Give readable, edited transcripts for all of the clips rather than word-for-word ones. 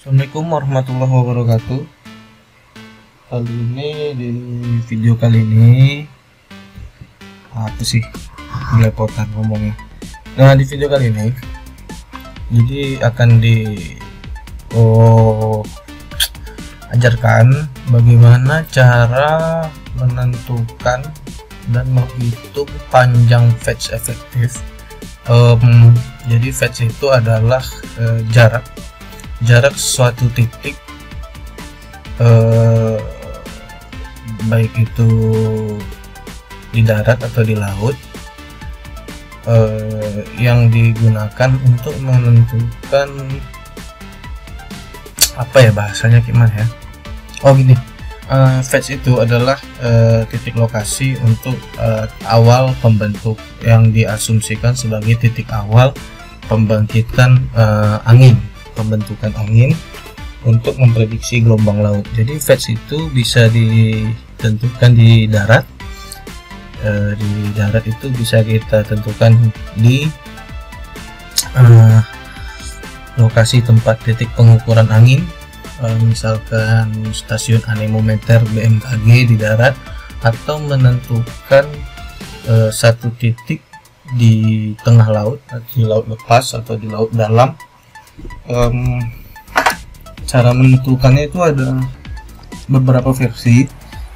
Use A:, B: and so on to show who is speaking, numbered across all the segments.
A: Assalamualaikum warahmatullahi wabarakatuh. Kali ini di video kali ini apa sih belepotan ngomongnya. Nah, di video kali ini jadi akan ajarkan bagaimana cara menentukan dan menghitung panjang fetch efektif. Jadi fetch itu adalah jarak suatu titik, baik itu di darat atau di laut, yang digunakan untuk menentukan apa ya bahasanya gimana ya. Gini, fetch itu adalah titik lokasi untuk awal pembentuk yang diasumsikan sebagai titik awal pembangkitan pembentukan angin untuk memprediksi gelombang laut. Jadi fetch itu bisa ditentukan di darat. Di darat itu bisa kita tentukan di lokasi tempat titik pengukuran angin, misalkan stasiun anemometer BMKG di darat, atau menentukan satu titik di tengah laut, di laut lepas atau di laut dalam. Cara menentukannya itu ada beberapa versi.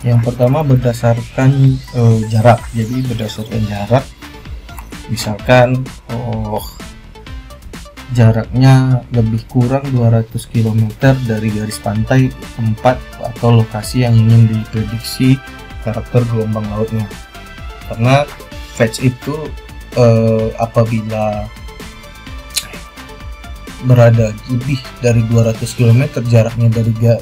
A: Yang pertama berdasarkan jarak. Jadi berdasarkan jarak, misalkan jaraknya lebih kurang 200 km dari garis pantai tempat atau lokasi yang ingin diprediksi karakter gelombang lautnya. Karena fetch itu apabila berada lebih dari 200 km jaraknya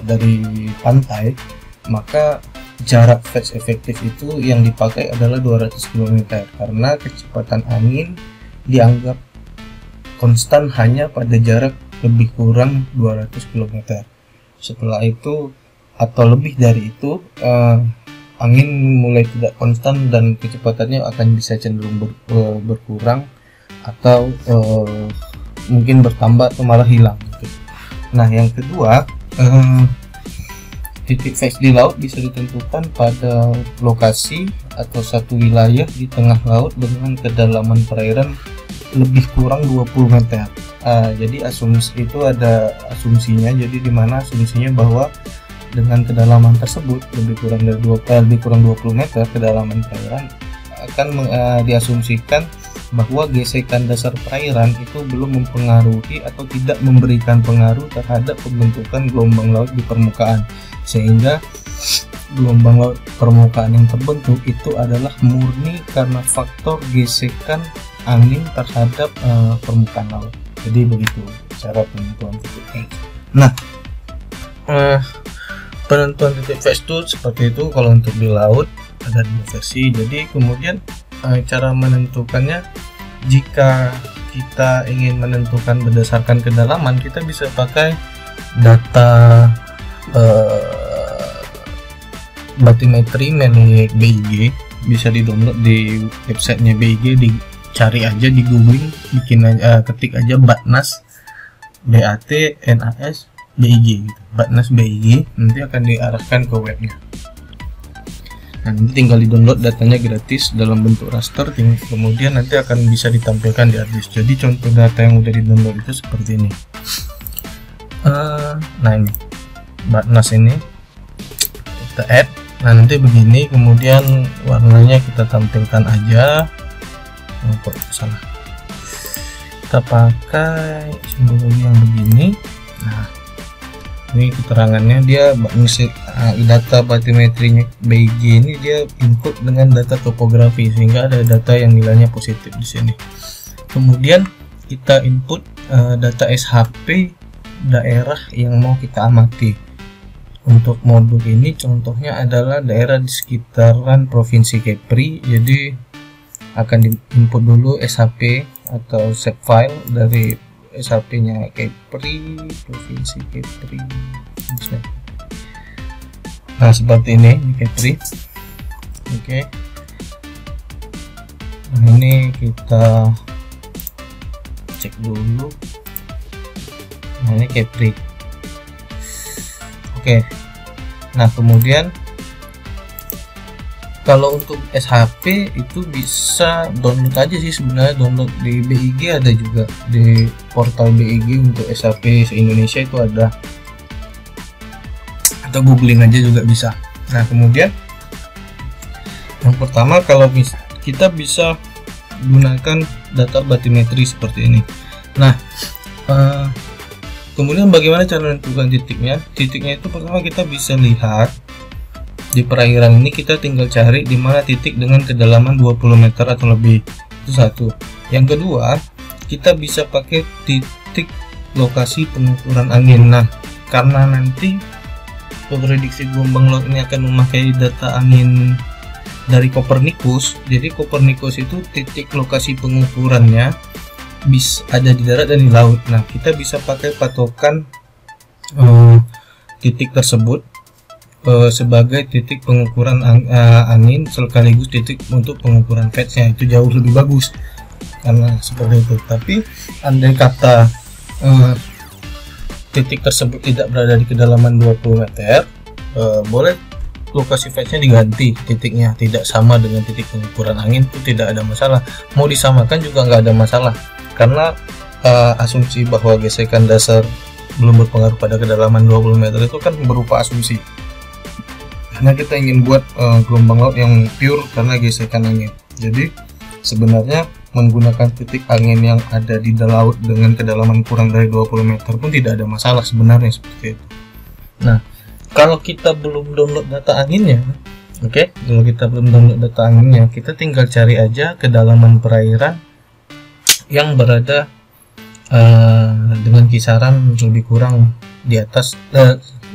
A: dari pantai, maka jarak fetch efektif itu yang dipakai adalah 200 km karena kecepatan angin dianggap konstan hanya pada jarak lebih kurang 200 km. Setelah itu atau lebih dari itu, angin mulai tidak konstan dan kecepatannya akan bisa cenderung berkurang atau mungkin bertambah atau malah hilang gitu. Nah, yang kedua, titik fetch di laut bisa ditentukan pada lokasi atau satu wilayah di tengah laut dengan kedalaman perairan lebih kurang 20 meter. Jadi asumsi itu ada asumsinya, jadi dimana asumsinya bahwa dengan kedalaman tersebut lebih kurang 20 meter kedalaman perairan akan diasumsikan bahwa gesekan dasar perairan itu belum mempengaruhi atau tidak memberikan pengaruh terhadap pembentukan gelombang laut di permukaan, sehingga gelombang laut permukaan yang terbentuk itu adalah murni karena faktor gesekan angin terhadap permukaan laut. Jadi begitu cara penentuan titik fetch. Nah, penentuan titik fetch itu seperti itu. Kalau untuk di laut ada dua versi. Jadi kemudian cara menentukannya, jika kita ingin menentukan berdasarkan kedalaman, kita bisa pakai data bathymetry milik BIG. Bisa di-download di websitenya BIG, dicari aja di googling, ketik aja Batnas BATNAS BIG gitu. Batnas BIG, nanti akan diarahkan ke webnya. Nah, nanti tinggal di-download, datanya gratis dalam bentuk raster, kemudian nanti akan bisa ditampilkan di harddisk. Jadi contoh data yang udah di-download itu seperti ini. Nah, ini Batnas ini kita add. Nah, nanti begini, kemudian warnanya kita tampilkan aja. Kok salah, kita pakai simbologi yang begini. Nah, ini keterangannya, dia data bathymetry BIG ini dia input dengan data topografi, sehingga ada data yang nilainya positif di sini. Kemudian kita input data SHP daerah yang mau kita amati. Untuk modul ini contohnya adalah daerah di sekitaran Provinsi Kepri. Jadi akan diinput dulu SHP atau shape file dari SHP-nya Kepri, Provinsi Kepri. Nah, seperti ini Kepri. Oke. Nah, ini kita cek dulu. Nah, ini Kepri. Oke. Nah, kemudian kalau untuk SHP itu bisa download aja sih sebenarnya, download di BIG ada juga, di portal BIG untuk SHP se-Indonesia itu ada, atau googling aja juga bisa. Nah, kemudian yang pertama, kalau kita bisa gunakan data batimetri seperti ini. Nah, kemudian bagaimana cara menentukan titiknya? Titiknya itu pertama kita bisa lihat di perairan ini, kita tinggal cari di mana titik dengan kedalaman 20 meter atau lebih. Itu satu. Yang kedua, kita bisa pakai titik lokasi pengukuran angin. Nah, karena nanti prediksi gelombang laut ini akan memakai data angin dari Copernicus, jadi Copernicus itu titik lokasi pengukurannya bisa ada di darat dan di laut. Nah, kita bisa pakai patokan titik tersebut sebagai titik pengukuran angin sekaligus titik untuk pengukuran phase-nya. Itu jauh lebih bagus karena seperti itu. Tapi andai kata titik tersebut tidak berada di kedalaman 20 meter, boleh lokasi phase-nya diganti, titiknya tidak sama dengan titik pengukuran angin, itu tidak ada masalah. Mau disamakan juga nggak ada masalah, karena asumsi bahwa gesekan dasar belum berpengaruh pada kedalaman 20 meter itu kan berupa asumsi, karena kita ingin buat gelombang laut yang pure karena gesekan angin. Jadi sebenarnya menggunakan titik angin yang ada di laut dengan kedalaman kurang dari 20 meter pun tidak ada masalah sebenarnya, seperti itu. Nah, kalau kita belum download data anginnya, kalau kita belum download data anginnya, kita tinggal cari aja kedalaman perairan yang berada dengan kisaran lebih kurang di atas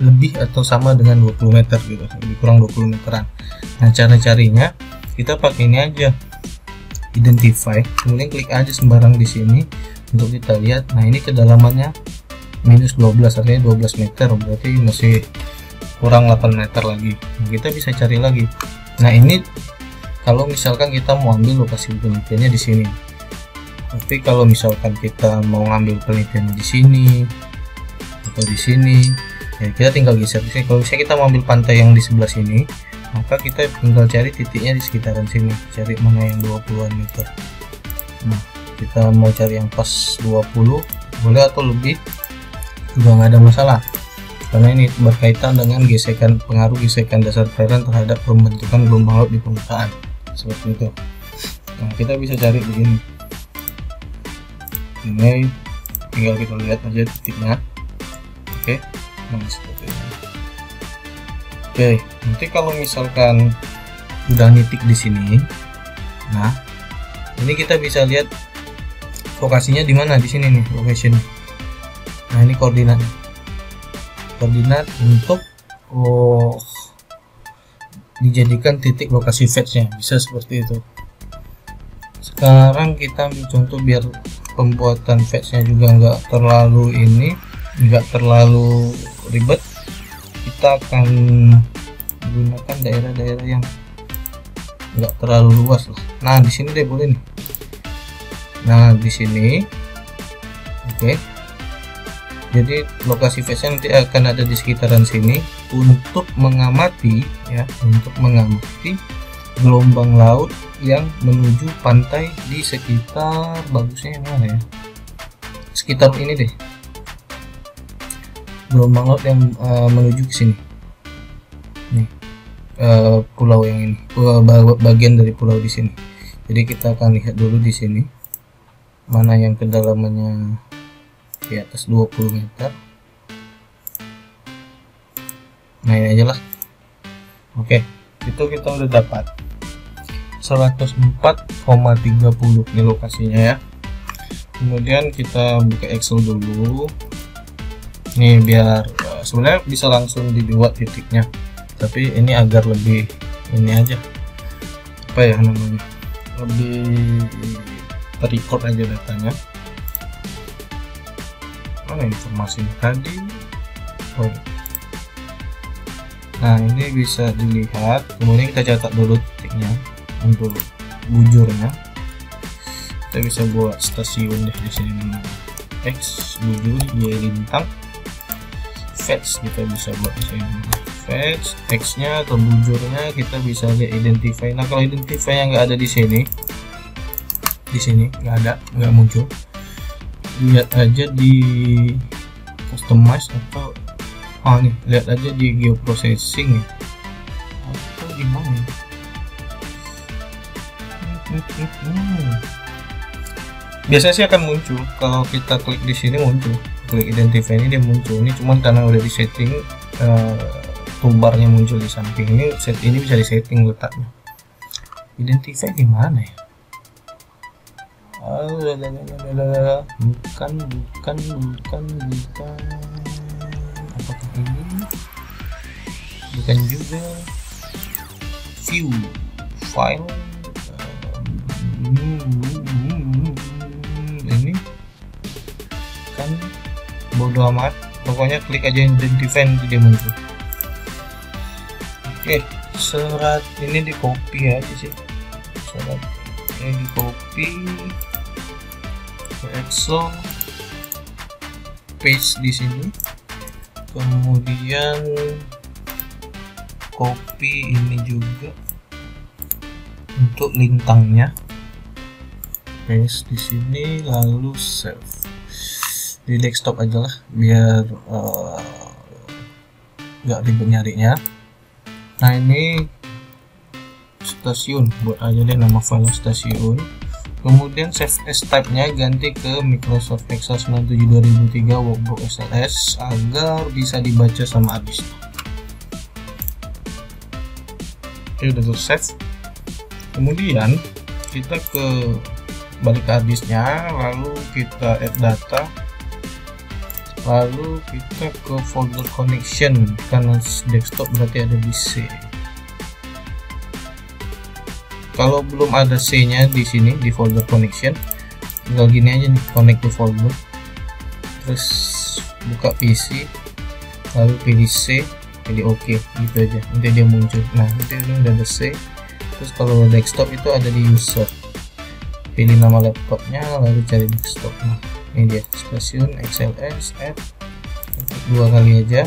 A: lebih atau sama dengan 20 meter gitu, lebih kurang 20 meteran. Nah, cara carinya kita pakai ini aja, identify, kemudian klik aja sembarang di sini untuk kita lihat. Nah, ini kedalamannya minus 12, artinya 12 meter, berarti masih kurang 8 meter lagi. Nah, kita bisa cari lagi. Nah, ini kalau misalkan kita mau ambil lokasi penelitiannya di sini. Tapi kalau misalkan kita mau ngambil penelitiannya di sini atau di sini, ya kita tinggal geser di sini. Kalau misalnya kita mau ambil pantai yang di sebelah sini, maka kita tinggal cari titiknya di sekitaran sini, cari mana yang 20-an meter. Nah, kita mau cari yang pas 20 boleh atau lebih juga nggak ada masalah, karena ini berkaitan dengan pengaruh gesekan dasar perairan terhadap pembentukan gelombang laut di permukaan, seperti itu. Nah, kita bisa cari di sini. Ini tinggal kita lihat aja titiknya. Nah, seperti ini. Nanti kalau misalkan udah nitik di sini, nah ini kita bisa lihat lokasinya di mana, di sini nih location. Nah, ini koordinat untuk dijadikan titik lokasi phase-nya, bisa seperti itu. Sekarang kita ambil contoh biar pembuatan phase-nya juga nggak terlalu ribet. Kita akan menggunakan daerah-daerah yang nggak terlalu luas lah. Nah, di sini deh boleh nih. Nah, di sini, jadi lokasi phase-nya nanti akan ada di sekitaran sini untuk mengamati gelombang laut yang menuju pantai di sekitar, bagusnya yang mana ya? Sekitar ini deh. Gelombang laut yang menuju ke sini. Nih, pulau yang ini, bagian dari pulau di sini. Jadi kita akan lihat dulu di sini mana yang kedalamannya di atas 20 meter. Nah, ini aja lah. Itu kita udah dapat 104,30 ini lokasinya ya. Kemudian kita buka Excel dulu. Nih, biar sebenarnya bisa langsung dibuat titiknya, tapi ini agar lebih ini aja, lebih terrecord aja datanya. Mana informasi tadi? Nah, ini bisa dilihat. Kemudian kita catat dulu titiknya untuk bujurnya. Kita bisa buat stasiun deh di sini, X bujur Y lintang fetch, kita bisa buat fetch X nya atau bujurnya, kita bisa lihat identify. Nah kalau identify yang nggak ada di sini nggak ada, nggak muncul, lihat aja di customize atau nih lihat aja di geoprocessing ya, atau di mana ya? Biasanya sih akan muncul kalau kita klik di sini, muncul klik identify ini dia muncul. Ini cuman karena udah di setting, toolbarnya muncul di samping. Ini bisa di setting letaknya. Identify di mana ya? Bukan apakah ini? Bukan juga. View file, ini kan bodo amat, pokoknya klik aja identify nanti dia muncul. Oke, serat ini di copy aja sih, serat ini di copy ke Excel, paste di sini, kemudian copy ini juga untuk lintangnya, paste di sini, lalu save di desktop aja lah biar nggak ribet nyarinya. Nah ini stasiun, buat aja deh nama file stasiun, kemudian save as type nya ganti ke Microsoft Excel 97 2003 Workbook XLS agar bisa dibaca sama Adis. Oke, udah save. Kemudian kita balik ke Adisnya, lalu kita add data, lalu kita ke folder connection, karena desktop berarti ada di C. Kalau belum ada C nya di sini di folder connection, tinggal gini aja nih, connect to folder, terus buka PC, lalu pilih C, pilih OK, gitu aja, nanti dia muncul. Nah nanti ini udah ada C. Terus kalau desktop itu ada di user, pilih nama laptopnya, lalu cari desktop. Nah ini dia stasiun XLS, add, dua kali aja,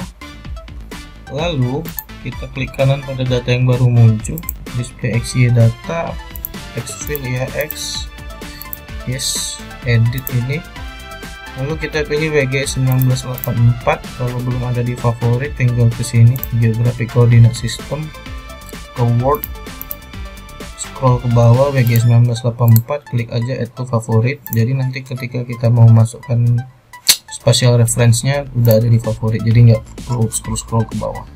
A: lalu kita klik kanan pada data yang baru muncul, display XY data, text field ya X, yes, edit ini, lalu kita pilih WGS 1984. Kalau belum ada di favorit tinggal ke sini, geographic coordinate system, ke Word, scroll ke bawah WGS 1984, klik aja add to favorit. Jadi nanti ketika kita mau masukkan spatial reference nya udah ada di favorit, jadi nggak perlu scroll ke bawah.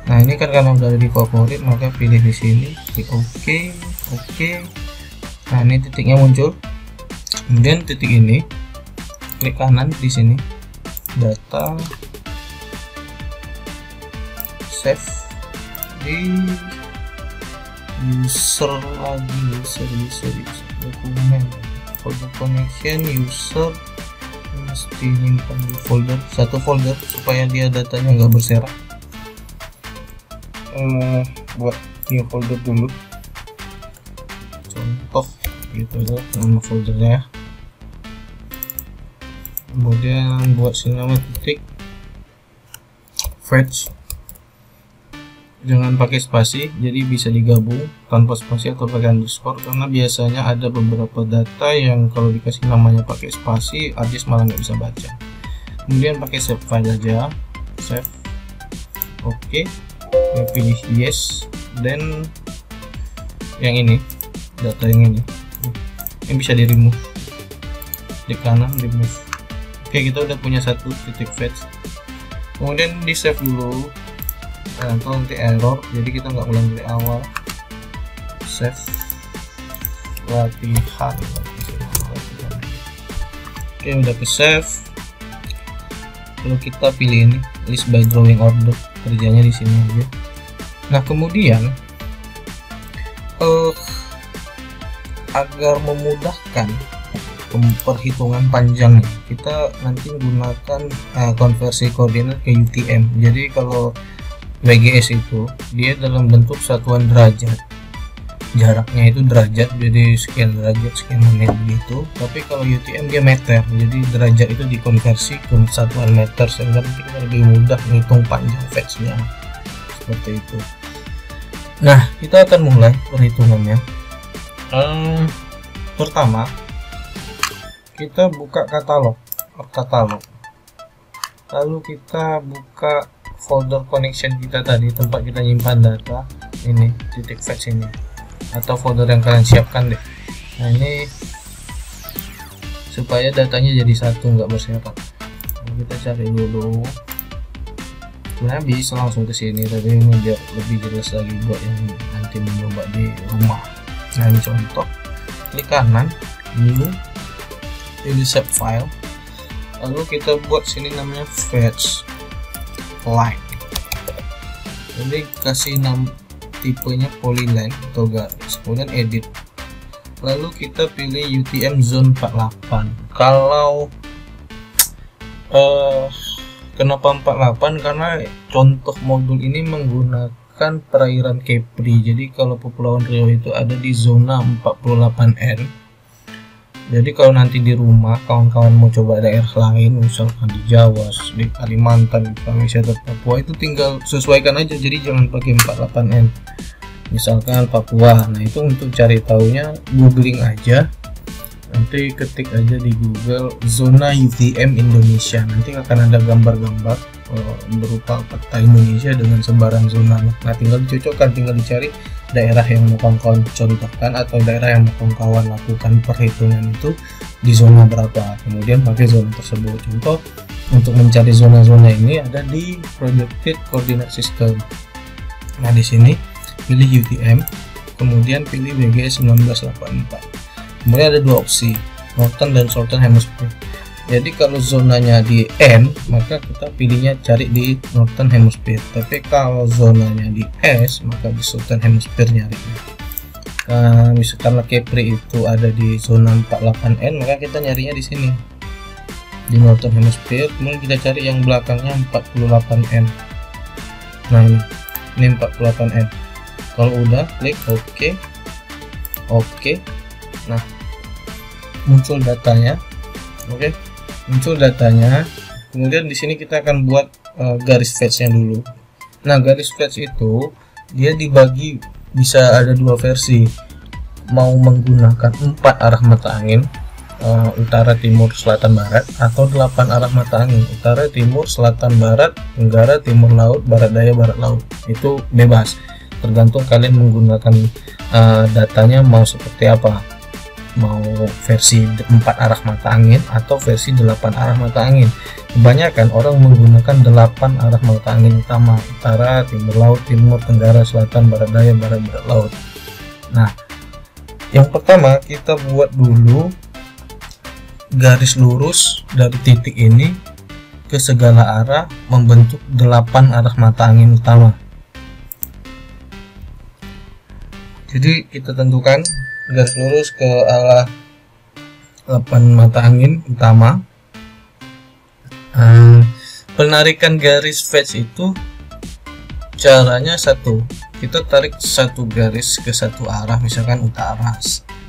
A: Nah ini kan karena udah ada di favorit, maka pilih di sini, klik OK. Nah ini titiknya muncul, kemudian titik ini klik kanan di sini, data, save di user lagi, user dokumen, folder connection, user, mesti nyimpan di folder, satu folder supaya dia datanya nggak berserak. Buat new folder dulu, contoh gitu aja nama foldernya, kemudian buat nama titik fetch, jangan pakai spasi, jadi bisa digabung tanpa spasi atau pakai underscore, karena biasanya ada beberapa data yang kalau dikasih namanya pakai spasi Adis malah nggak bisa baca. Kemudian pakai save file aja, save, oke, pilih yes, dan yang ini, data yang ini bisa di remove, klik kanan remove. Oke, kita udah punya satu titik fetch, kemudian di save dulu. Atau nanti error, jadi kita nggak ulang dari awal. Save latihan. Oke, udah ke save. Lalu kita pilih ini list by drawing order, kerjanya di sini aja. Nah kemudian agar memudahkan perhitungan panjangnya, kita nanti gunakan konversi koordinat ke UTM. Jadi kalau WGS itu dia dalam bentuk satuan derajat. jaraknya itu derajat, jadi sekian derajat sekian menit begitu. Tapi kalau UTM dia meter, jadi derajat itu dikonversi ke satuan meter sehingga kita lebih mudah menghitung panjang fetch-nya seperti itu. Nah, kita akan mulai perhitungannya. Pertama kita buka katalog, lalu kita buka folder connection kita tadi, tempat kita nyimpan data ini, titik fetch ini, atau folder yang kalian siapkan deh. Nah ini supaya datanya jadi satu, nggak berserakan. Nah, kita cari dulu. Sebenarnya bisa langsung ke sini, tapi ini biar lebih jelas lagi buat yang nanti mencoba di rumah. Nah ini contoh, klik kanan, new, pilih save file, lalu kita buat sini namanya fetch line. Jadi kasih tipenya polyline atau garis, kemudian edit, lalu kita pilih UTM zone 48. Kalau kenapa 48? Karena contoh modul ini menggunakan perairan Kepri. Jadi kalau Kepulauan Riau itu ada di zona 48N. Jadi kalau nanti di rumah kawan-kawan mau coba daerah lain, misalkan di Jawa, di Kalimantan, di Malaysia atau Papua, itu tinggal sesuaikan aja. Jadi jangan pakai 48N. Misalkan Papua. Nah itu untuk cari taunya googling aja. Nanti ketik aja di Google zona UTM Indonesia. Nanti akan ada gambar-gambar berupa peta Indonesia dengan sebaran zona. Nah tinggal dicocokkan, tinggal dicari daerah yang mau kawan-kawan contohkan atau daerah yang mau kawan-kawan lakukan perhitungan itu di zona berapa, kemudian pakai zona tersebut. Contoh untuk mencari zona-zona ini ada di Projected Coordinate System. Nah di sini pilih UTM, kemudian pilih WGS 1984. Kemudian ada dua opsi, Northern dan Southern Hemisphere. Jadi kalau zonanya di N, maka kita pilihnya cari di Northern Hemisphere. Tapi kalau zonanya di S, maka di Southern Hemisphere nyarinya. Misalkan Kepri itu ada di zona 48N, maka kita nyarinya di sini di Northern Hemisphere. Kemudian kita cari yang belakangnya 48N. Nah ini 48N. Kalau udah klik OK. Nah muncul datanya. Oke. Muncul datanya, kemudian di sini kita akan buat garis fetch-nya dulu. Nah garis fetch itu dia dibagi, bisa ada dua versi, mau menggunakan 4 arah mata angin, utara, timur, selatan, barat, atau 8 arah mata angin, utara, timur, selatan, barat, tenggara, timur laut, barat daya, barat laut. Itu bebas, tergantung kalian menggunakan datanya mau seperti apa, mau versi 4 arah mata angin atau versi 8 arah mata angin. Kebanyakan orang menggunakan 8 arah mata angin utama, utara, timur laut, timur, tenggara, selatan, barat daya, barat laut. Nah yang pertama kita buat dulu garis lurus dari titik ini ke segala arah membentuk 8 arah mata angin utama. Jadi kita tentukan garis lurus ke arah 8 mata angin utama. Penarikan garis fetch itu caranya satu, kita tarik satu garis ke satu arah, misalkan utara,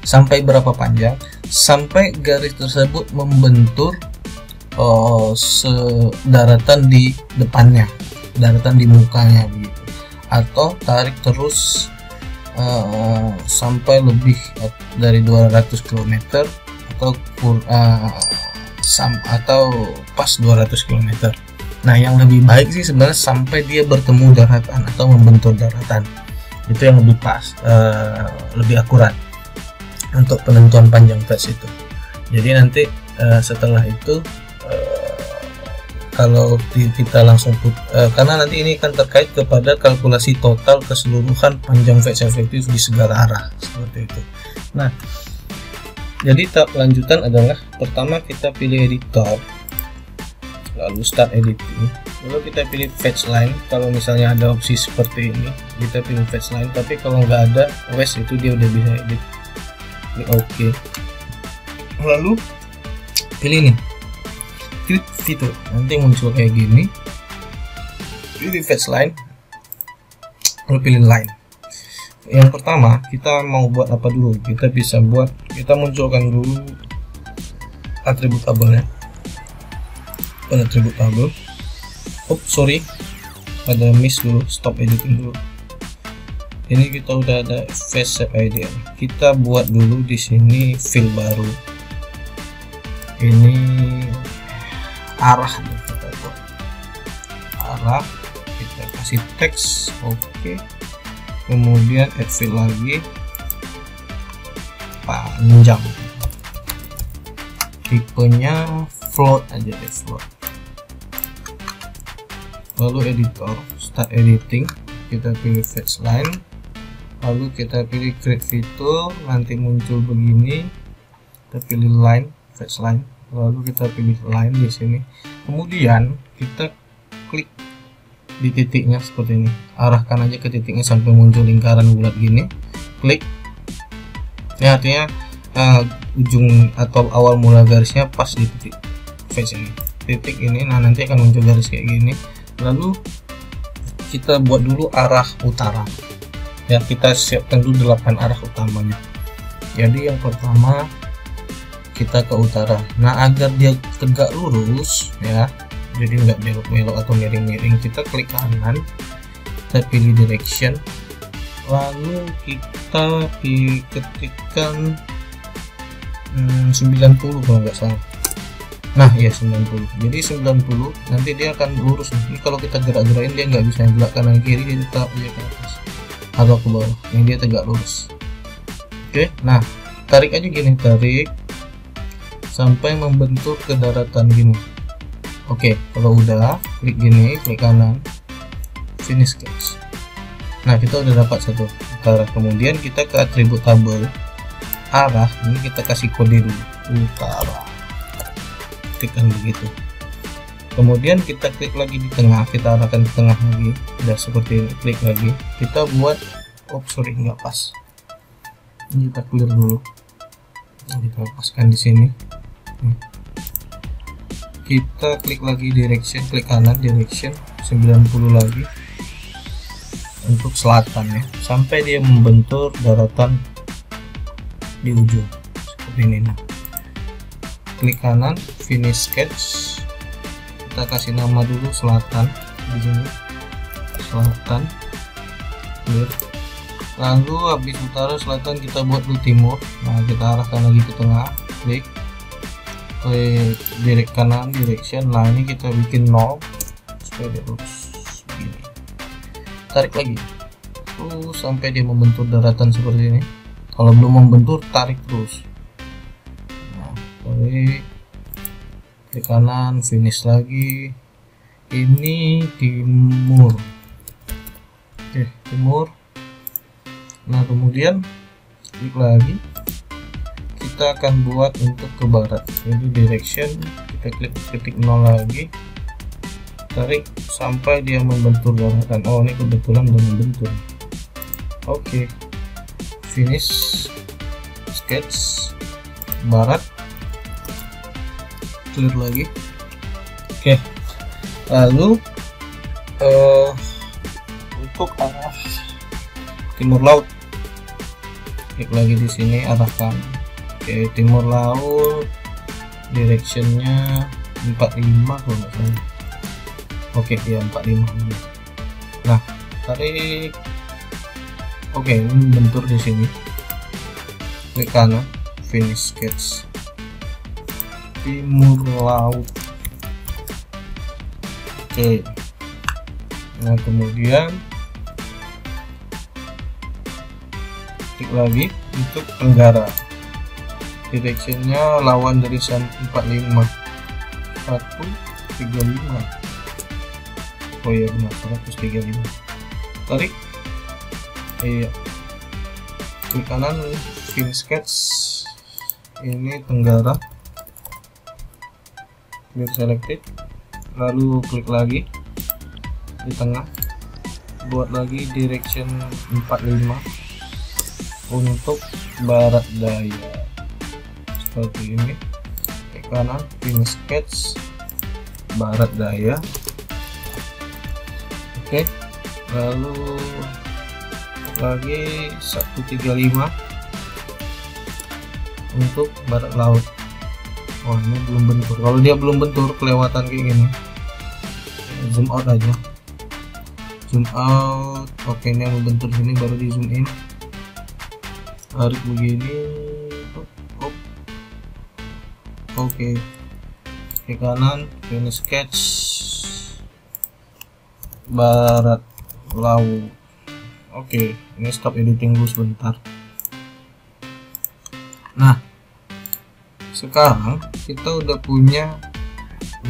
A: sampai berapa panjang, sampai garis tersebut membentur daratan di depannya, daratan di mukanya begitu. Atau tarik terus sampai lebih dari 200 km atau pas 200 km. Nah yang lebih baik sih sebenarnya sampai dia bertemu daratan atau membentur daratan, itu yang lebih pas, lebih akurat untuk penentuan panjang fetch itu. Jadi nanti setelah itu kalau kita langsung karena nanti ini akan terkait kepada kalkulasi total keseluruhan panjang fetch efektif di segala arah seperti itu. Nah jadi tahap lanjutan adalah pertama kita pilih editor, lalu start editing, lalu kita pilih fetch line. Kalau misalnya ada opsi seperti ini kita pilih fetch line, tapi kalau nggak ada wes itu dia udah bisa edit. Ini OK, lalu pilih nih klik fitur, nanti muncul kayak gini, pilih fetch line, lalu pilih line. Yang pertama kita mau buat apa dulu, kita munculkan dulu atribut tabelnya. Atribut tabel, sorry ada miss dulu, stop editing dulu. Ini kita udah ada face shape ID, kita buat dulu di sini fill baru. Ini arah, kita buat arah, kita kasih teks, oke. Kemudian add fill lagi, panjang, tipenya float aja deh, float. Lalu editor, start editing, kita pilih fetch line, lalu kita pilih create fitur, nanti muncul begini, kita pilih line, fetch line, lalu kita pilih line di sini. Kemudian kita klik di titiknya seperti ini, arahkan aja ke titiknya sampai muncul lingkaran bulat gini, klik. Ini artinya ujung atau awal mula garisnya pas di titik face ini, titik ini. Nah, nanti akan muncul garis kayak gini. Lalu kita buat dulu arah utara ya, kita siapkan dulu 8 arah utamanya. Jadi yang pertama kita ke utara. Nah, agar dia tegak lurus ya, jadi nggak belok-belok atau miring-miring, kita klik kanan, kita pilih direction, lalu kita ketikkan 90 kalau nggak salah. Nah ya 90, jadi 90 nanti dia akan lurus. Ini kalau kita gerak-gerakin dia nggak bisa gerak kanan kiri, dia tetap dia ke atas atau ke bawah, ini dia tegak lurus. Oke, nah tarik aja gini, tarik sampai membentur ke daratan gini. Oke, kalau udah klik gini, klik kanan, finish sketch. Nah, kita udah dapat satu utara. Kemudian kita ke atribut tabel arah, ini kita kasih kode dulu, utara, ketikkan begitu. Kemudian kita klik lagi di tengah, kita arahkan ke tengah lagi, udah seperti ini, klik lagi, kita buat sorry nggak pas, ini kita clear dulu, kita lepaskan di sini. Kita klik lagi direction, klik kanan direction 90 lagi untuk selatan ya, sampai dia membentur daratan di ujung seperti ini. Nah, klik kanan, finish sketch, kita kasih nama dulu selatan di sini, selatan, clear. Lalu habis utara selatan kita buat dulu timur. Nah, kita arahkan lagi ke tengah, klik direct kanan direction. Nah, ini kita bikin 0 supaya dia lurus begini, tarik lagi sampai dia membentur daratan seperti ini. Kalau belum membentur, tarik terus. Nah, klik kanan, finish lagi. Ini timur, oke, timur. Nah, kemudian klik lagi, kita akan buat untuk ke barat, jadi direction, kita klik titik 0 lagi, tarik sampai dia membentur daratan. Oh, ini kebetulan udah membentur. Oke, finish sketch, barat, clear lagi. Oke, lalu untuk arah timur laut, klik lagi di sini, arahkan. Oke, timur laut, directionnya 45 kalau nggak salah. Oke, ya 45. Nah, tarik. Oke, ini bentur di sini. Klik kanan, finish sketch, timur laut. Oke. Nah, kemudian klik lagi untuk tenggara. Directionnya lawan dari 45, 135. Oh iya benar, 135. Tarik. Iya, klik kanan, finish sketch, ini tenggara, clear selected. Lalu klik lagi di tengah, buat lagi direction 45 untuk barat daya seperti ini. Klik kanan, finish sketch, barat daya. Oke, lalu lagi 135 untuk barat laut. Oh, ini belum bentur. Kalau dia belum bentur kelewatan kayak gini, zoom out aja, zoom out. Oke, ini yang bentur sini baru di zoom in, tarik begini. Oke, ke kanan, finish sketch barat laut. Oke, ini stop editing dulu sebentar. Nah, sekarang kita udah punya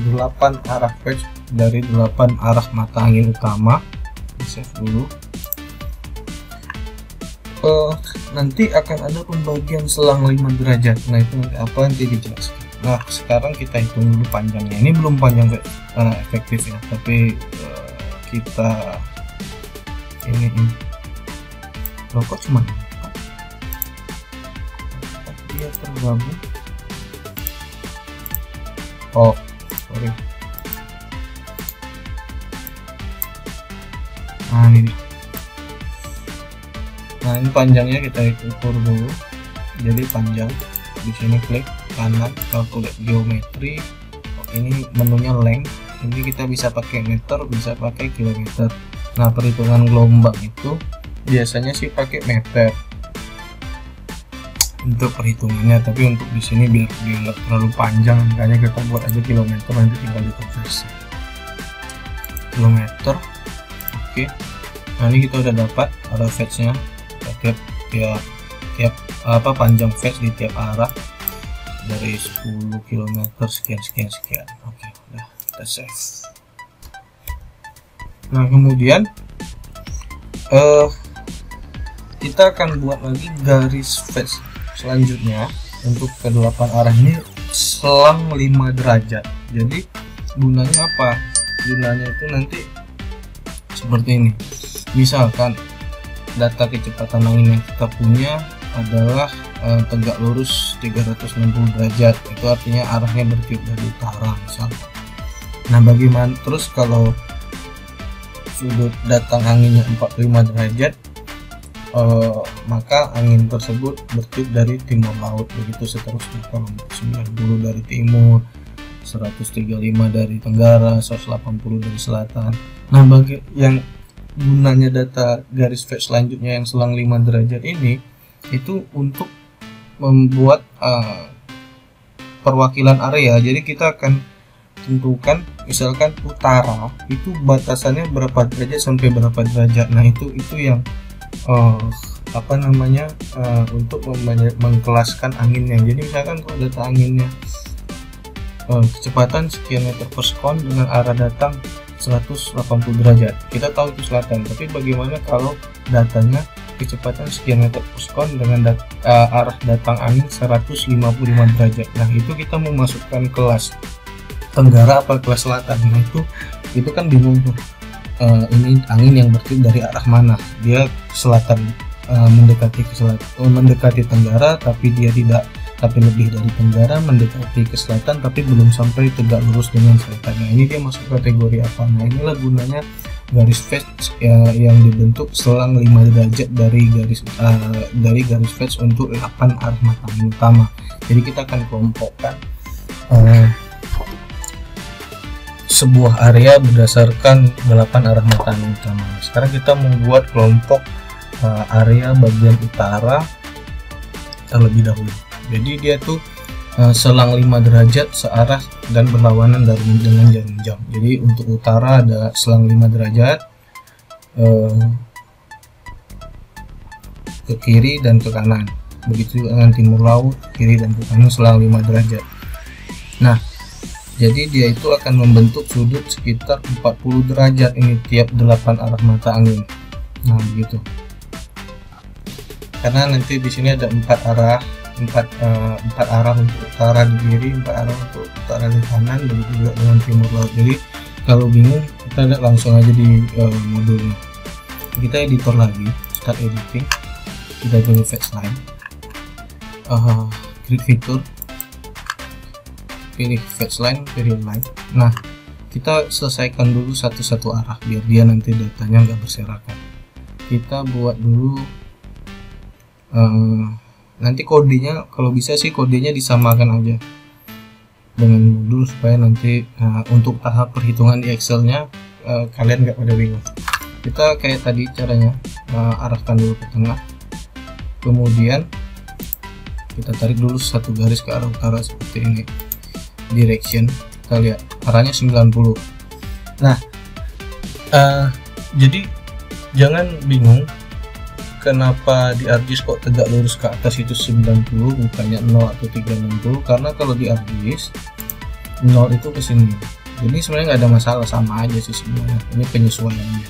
A: 8 arah fetch dari 8 arah mata angin utama. Save dulu. Nanti akan ada pembagian selang 5 derajat. Nah, itu nanti apa nanti dijelaskan. Nah, sekarang kita hitung dulu panjangnya. Ini belum panjang efektif ya, tapi kita ini rokok cuma dia tergabung. Oh, sorry. Nah, ini dia. Nah, ini panjangnya kita ukur dulu. Jadi panjang di sini klik kanan, calculate geometry. Oh, ini menunya length. Ini kita bisa pakai meter, bisa pakai kilometer. Nah, perhitungan gelombang itu biasanya sih pakai meter untuk perhitungannya, tapi untuk di sini biar nggak terlalu panjang, makanya kita buat aja kilometer, nanti tinggal dikonversi kilometer. Oke, nah ini kita udah dapat arah fetch-nya, tiap panjang fetch di tiap arah dari 10 km sekian. Oke, udah kita save. Nah, kemudian kita akan buat lagi garis fetch selanjutnya untuk ke-8 arah ini selang 5 derajat. Jadi gunanya apa? Gunanya itu nanti seperti ini. Misalkan data kecepatan angin yang kita punya adalah tegak lurus 360 derajat, itu artinya arahnya bertiup dari utara misalnya. Nah, bagaimana terus kalau sudut datang anginnya 45 derajat, maka angin tersebut bertiup dari timur laut, begitu seterusnya. Kalau 90 dari timur, 135 dari tenggara, 180 dari selatan. Nah, bagi yang gunanya data garis fetch selanjutnya yang selang 5 derajat ini itu untuk membuat perwakilan area. Jadi kita akan tentukan misalkan utara itu batasannya berapa derajat sampai berapa derajat. Nah, itu yang untuk mengkelaskan anginnya. Jadi misalkan kalau data anginnya kecepatan sekian meter per sekon dengan arah datang 180 derajat, kita tahu itu selatan. Tapi bagaimana kalau datanya kecepatan sekian meter per sekon dengan arah datang angin 155 derajat? Nah, itu kita memasukkan kelas tenggara apa kelas selatan. Nah, itu kan bingung tuh. Ini angin yang bertiup dari arah mana? Dia selatan, mendekati ke selatan, mendekati tenggara, tapi dia tidak, tapi lebih dari tenggara, mendekati ke selatan, tapi belum sampai tegak lurus dengan selatan. Nah, ini dia masuk kategori apa? Nah, inilah gunanya garis fetch yang dibentuk selang 5 derajat dari garis fetch untuk 8 arah mata angin utama. Jadi kita akan kelompokkan sebuah area berdasarkan 8 arah mata angin utama. Sekarang kita membuat kelompok area bagian utara terlebih dahulu. Jadi dia tuh selang 5 derajat searah dan berlawanan dengan jarum jam. Jadi untuk utara ada selang 5 derajat, ke kiri dan ke kanan. Begitu juga dengan timur laut, kiri dan ke kanan selang 5 derajat. Nah, jadi dia itu akan membentuk sudut sekitar 40 derajat ini tiap 8 arah mata angin. Nah, begitu. Karena nanti di sini ada 4 arah untuk utara di kiri, 4 arah untuk utara di kanan, begitu juga dengan timur laut. Jadi kalau bingung, kita lihat langsung aja di modulnya. Kita editor lagi, start editing, kita pilih fetch line, create feature, pilih fetch line, pilih line. Nah, kita selesaikan dulu satu-satu arah biar dia nanti datanya nggak berserakan. kita buat dulu nanti kodenya, kalau bisa sih kodenya disamakan aja dengan modul supaya nanti untuk tahap perhitungan di Excelnya kalian nggak pada bingung. Kita kayak tadi caranya, arahkan dulu ke tengah, kemudian kita tarik dulu satu garis ke arah utara seperti ini. Direction, kita lihat arahnya 90. Nah jadi jangan bingung kenapa di ArcGIS kok tegak lurus ke atas itu 90 bukannya 0 atau 360, karena kalau di ArcGIS 0 itu ke sini. Jadi sebenarnya nggak ada masalah, sama aja sih sebenarnya, ini penyesuaiannya.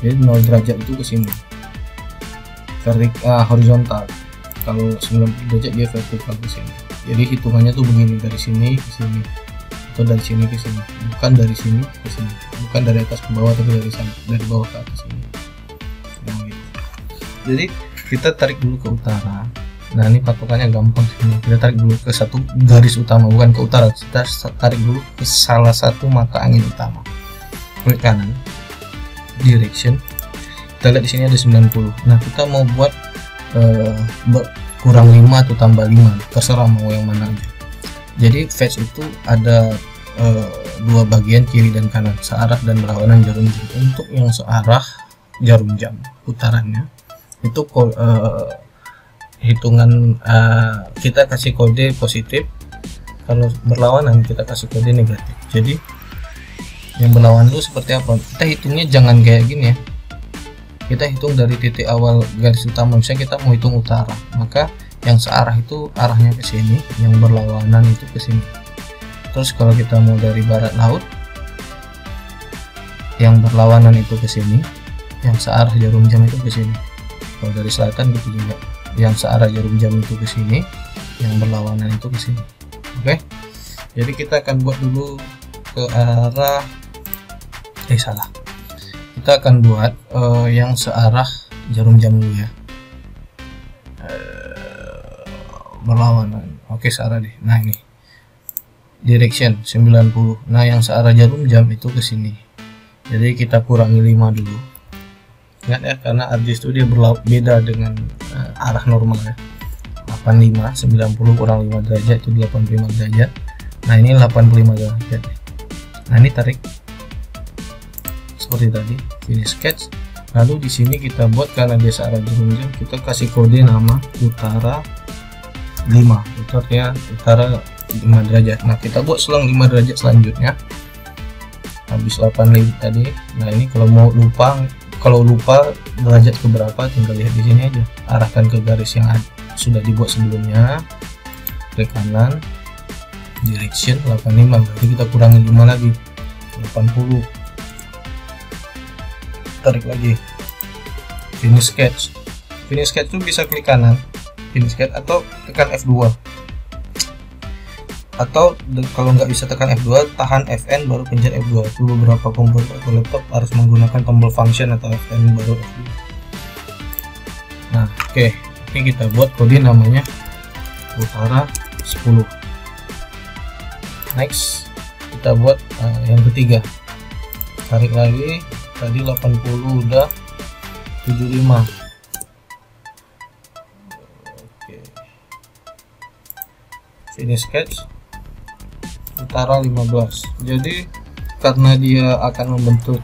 A: Jadi 0 derajat itu ke sini, horizontal. Kalau 90 derajat dia vertikal ke sini. Jadi hitungannya tuh begini, dari sini ke sini atau dari sini ke sini, bukan dari sini ke sini, bukan dari atas ke bawah, tapi dari sana, dari bawah ke atas ini. Nah, gitu. Jadi kita tarik dulu ke utara. Nah ini patokannya gampang sih. Kita tarik dulu ke satu garis utama, bukan ke utara. Kita tarik dulu ke salah satu mata angin utama. Klik kanan, direction. Kita lihat di sini ada 90. Nah kita mau buat kurang 5 atau tambah 5, terserah mau yang mana aja. Jadi fetch itu ada dua bagian, kiri dan kanan, searah dan berlawanan jarum jam. Untuk yang searah jarum jam putarannya itu hitungan kita kasih kode positif, kalau berlawanan kita kasih kode negatif. Jadi yang berlawanan itu seperti apa, kita hitungnya jangan kayak gini ya, kita hitung dari titik awal garis utama. Misalnya kita mau hitung utara, maka yang searah itu arahnya ke sini, yang berlawanan itu ke sini. Terus kalau kita mau dari barat laut, yang berlawanan itu ke sini, yang searah jarum jam itu ke sini. Kalau dari selatan gitu juga, yang searah jarum jam itu ke sini, yang berlawanan itu ke sini. Oke, jadi kita akan buat dulu ke arah salah, kita akan buat yang searah jarum jam dulu ya, berlawanan. Oke, searah deh. Nah ini direction 90. Nah yang searah jarum jam itu ke sini, jadi kita kurangi 5 dulu. Ingat ya, karena ArcGIS itu dia beda dengan arah normal ya. 85, 90 kurang 5 derajat itu 85 derajat. Nah ini 85 derajat. Nah ini tarik seperti tadi, finish sketch. Lalu di sini kita buat, karena dia searah jarum jam, kita kasih kode nama utara 5, itu artinya utara 5 derajat. Nah kita buat selang 5 derajat selanjutnya, habis 85 tadi. Nah ini kalau lupa derajat keberapa, tinggal lihat di sini aja, arahkan ke garis yang sudah dibuat sebelumnya, klik kanan, direction 85, berarti kita kurangi 5 lagi, 80. Tarik lagi, finish sketch. Finish sketch itu bisa klik kanan, finish sketch, atau tekan F2, atau kalau nggak bisa tekan F2 tahan Fn baru pencet F2. Itu beberapa komputer atau laptop harus menggunakan tombol function atau Fn baru F2. Nah oke, ini kita buat kode namanya utara 10. Next kita buat yang ketiga, tarik lagi, tadi 80 udah 75. Oke, finish sketch utara 15. Jadi karena dia akan membentuk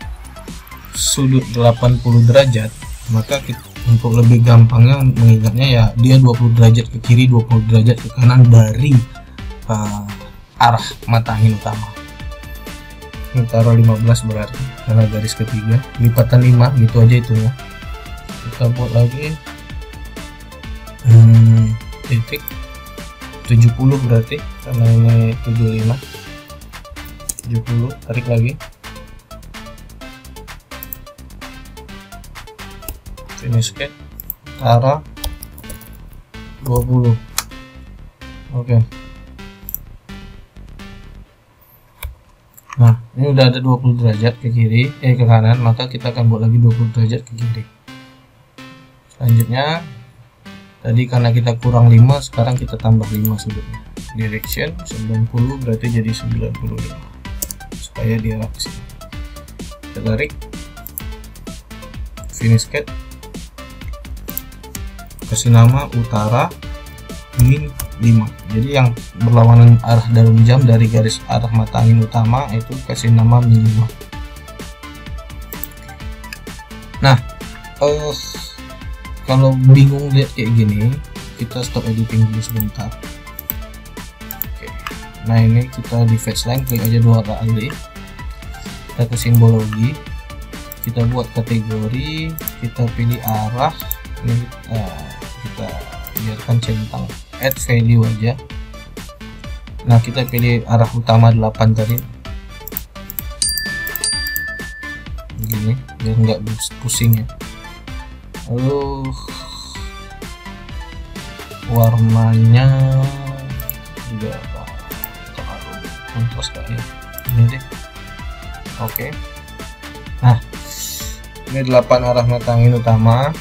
A: sudut 80 derajat, maka untuk lebih gampangnya mengingatnya ya, dia 20 derajat ke kiri, 20 derajat ke kanan dari arah mata angin utama. Ini taruh 15 berarti karena garis ketiga, lipatan 5 gitu aja itu ya. Kita buat lagi titik 70 berarti, karena ini 75, 70, tarik lagi, finish sketch utara 20. Oke. Nah ini udah ada 20 derajat ke kiri, ke kanan, maka kita akan buat lagi 20 derajat ke kiri. Selanjutnya tadi karena kita kurang 5, sekarang kita tambah 5 sudutnya. Direction 90 berarti jadi 95, supaya dia ke sini. Kita tarik, finish sketch kasih nama utara min 5. Jadi yang berlawanan arah jarum jam dari garis arah mata angin utama itu kasih nama min 5. Nah, kalau bingung lihat kayak gini, kita stop editing dulu sebentar. Oke. Nah, ini kita di fetch line, klik aja 2 kali. Kita ke simbologi, kita buat kategori, kita pilih arah, ini kita biarkan centang, add value aja. Nah, kita pilih arah utama 8 tadi, begini biar nggak pusing ya. Lalu warnanya juga terlalu kontras kayaknya, ini deh. Oke. Nah, ini 8 arah mata angin utama.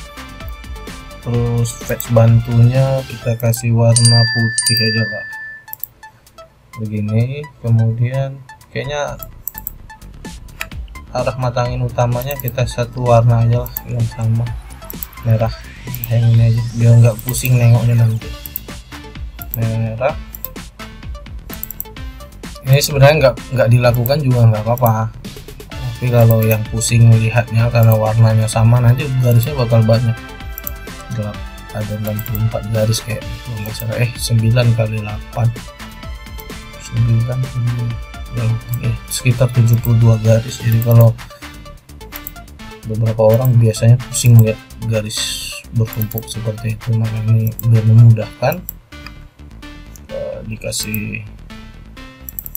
A: Terus fetch bantunya kita kasih warna putih aja lah, begini. Kemudian kayaknya arah mata angin utamanya kita satu warna aja lah, yang sama, merah. Yang ini aja biar nggak pusing nengoknya nanti. Merah. Ini sebenarnya nggak dilakukan juga nggak apa-apa, tapi kalau yang pusing melihatnya karena warnanya sama, nanti garisnya bakal banyak. Ada 64 garis kayak itu, nggak salah. 9 kali 8 sekitar 72 garis. Jadi kalau beberapa orang biasanya pusing lihat garis bertumpuk seperti itu, maka ini biar memudahkan dikasih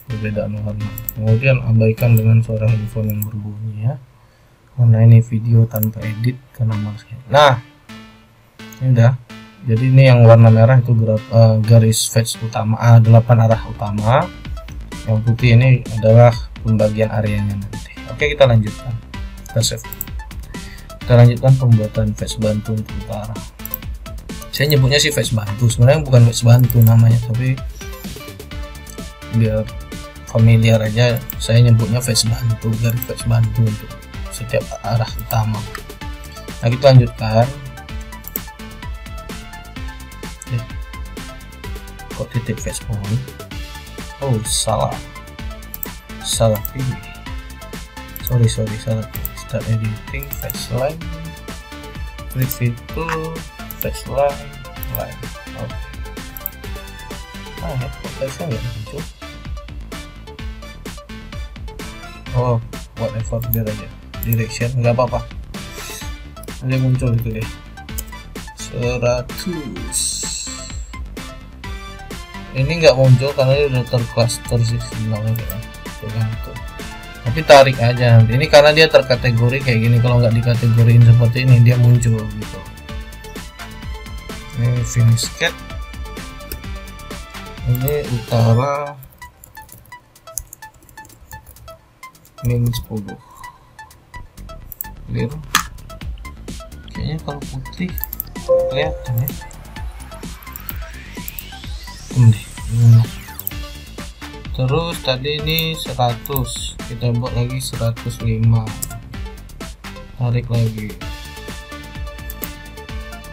A: perbedaan warna. Kemudian abaikan dengan suara handphone yang berbunyi ya, karena ini video tanpa edit karena malas. Nah, ini udah. Jadi ini yang warna merah itu garis fetch utama, 8 arah utama. Yang putih ini adalah pembagian areanya nanti. Oke, kita lanjutkan. Kita save. Kita lanjutkan pembuatan fetch bantu untuk utara. Saya nyebutnya sih fetch bantu, sebenarnya bukan fetch bantu namanya, tapi biar familiar aja saya nyebutnya fetch bantu, garis fetch bantu untuk setiap arah utama. Nah, kita lanjutkan. Kok titik fetch point? Oh, salah pilih. Sorry, salah pilih. Start editing, fetch line, klik fitur, fetch line. Oke. Nah, kok fetch-nya nggak muncul? Oh, whatever, biar aja. Direction nggak apa-apa. Nanti muncul gitu deh. 100. Ini nggak muncul karena dia udah tercluster sih sebenarnya tuh. Tapi tarik aja nanti. Ini karena dia terkategori kayak gini. Kalau nggak dikategoriin seperti ini, dia muncul gitu. Ini finish cat. Ini utara min 10. Clear. Kayaknya kalau putih kelihatan ya. Terus tadi ini 100, kita buat lagi 105, tarik lagi.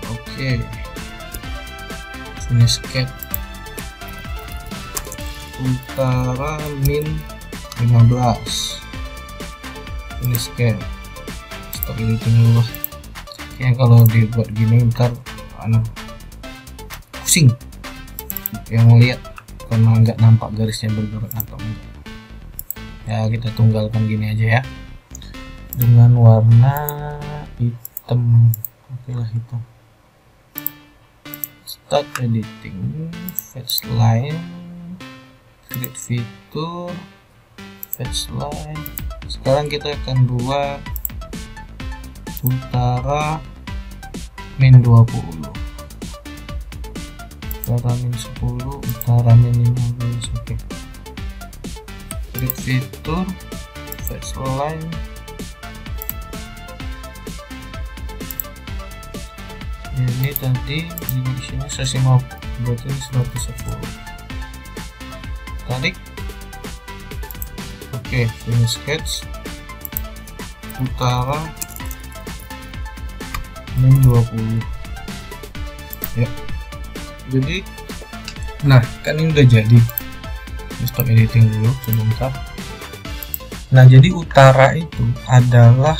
A: Oke, finish cat utara min 15, finish cat. Stop editing dulu. Kayaknya kalau dibuat gini ntar pusing yang lihat karena nggak nampak garisnya bergerak atau enggak. Ya, kita tunggalkan gini aja ya, dengan warna hitam. Oke lah, hitam. Start editing, fetch line, create fitur, fetch line. Sekarang kita akan buat utara min 20, utara min 10, utara min 15. Oke. Create fitur, fetch line, ini tadi di sini 150, berarti 110. Tarik. Oke, finish sketch utara min 20. ya. Jadi nah kan ini udah jadi, stop editing dulu sebentar. Nah jadi utara itu adalah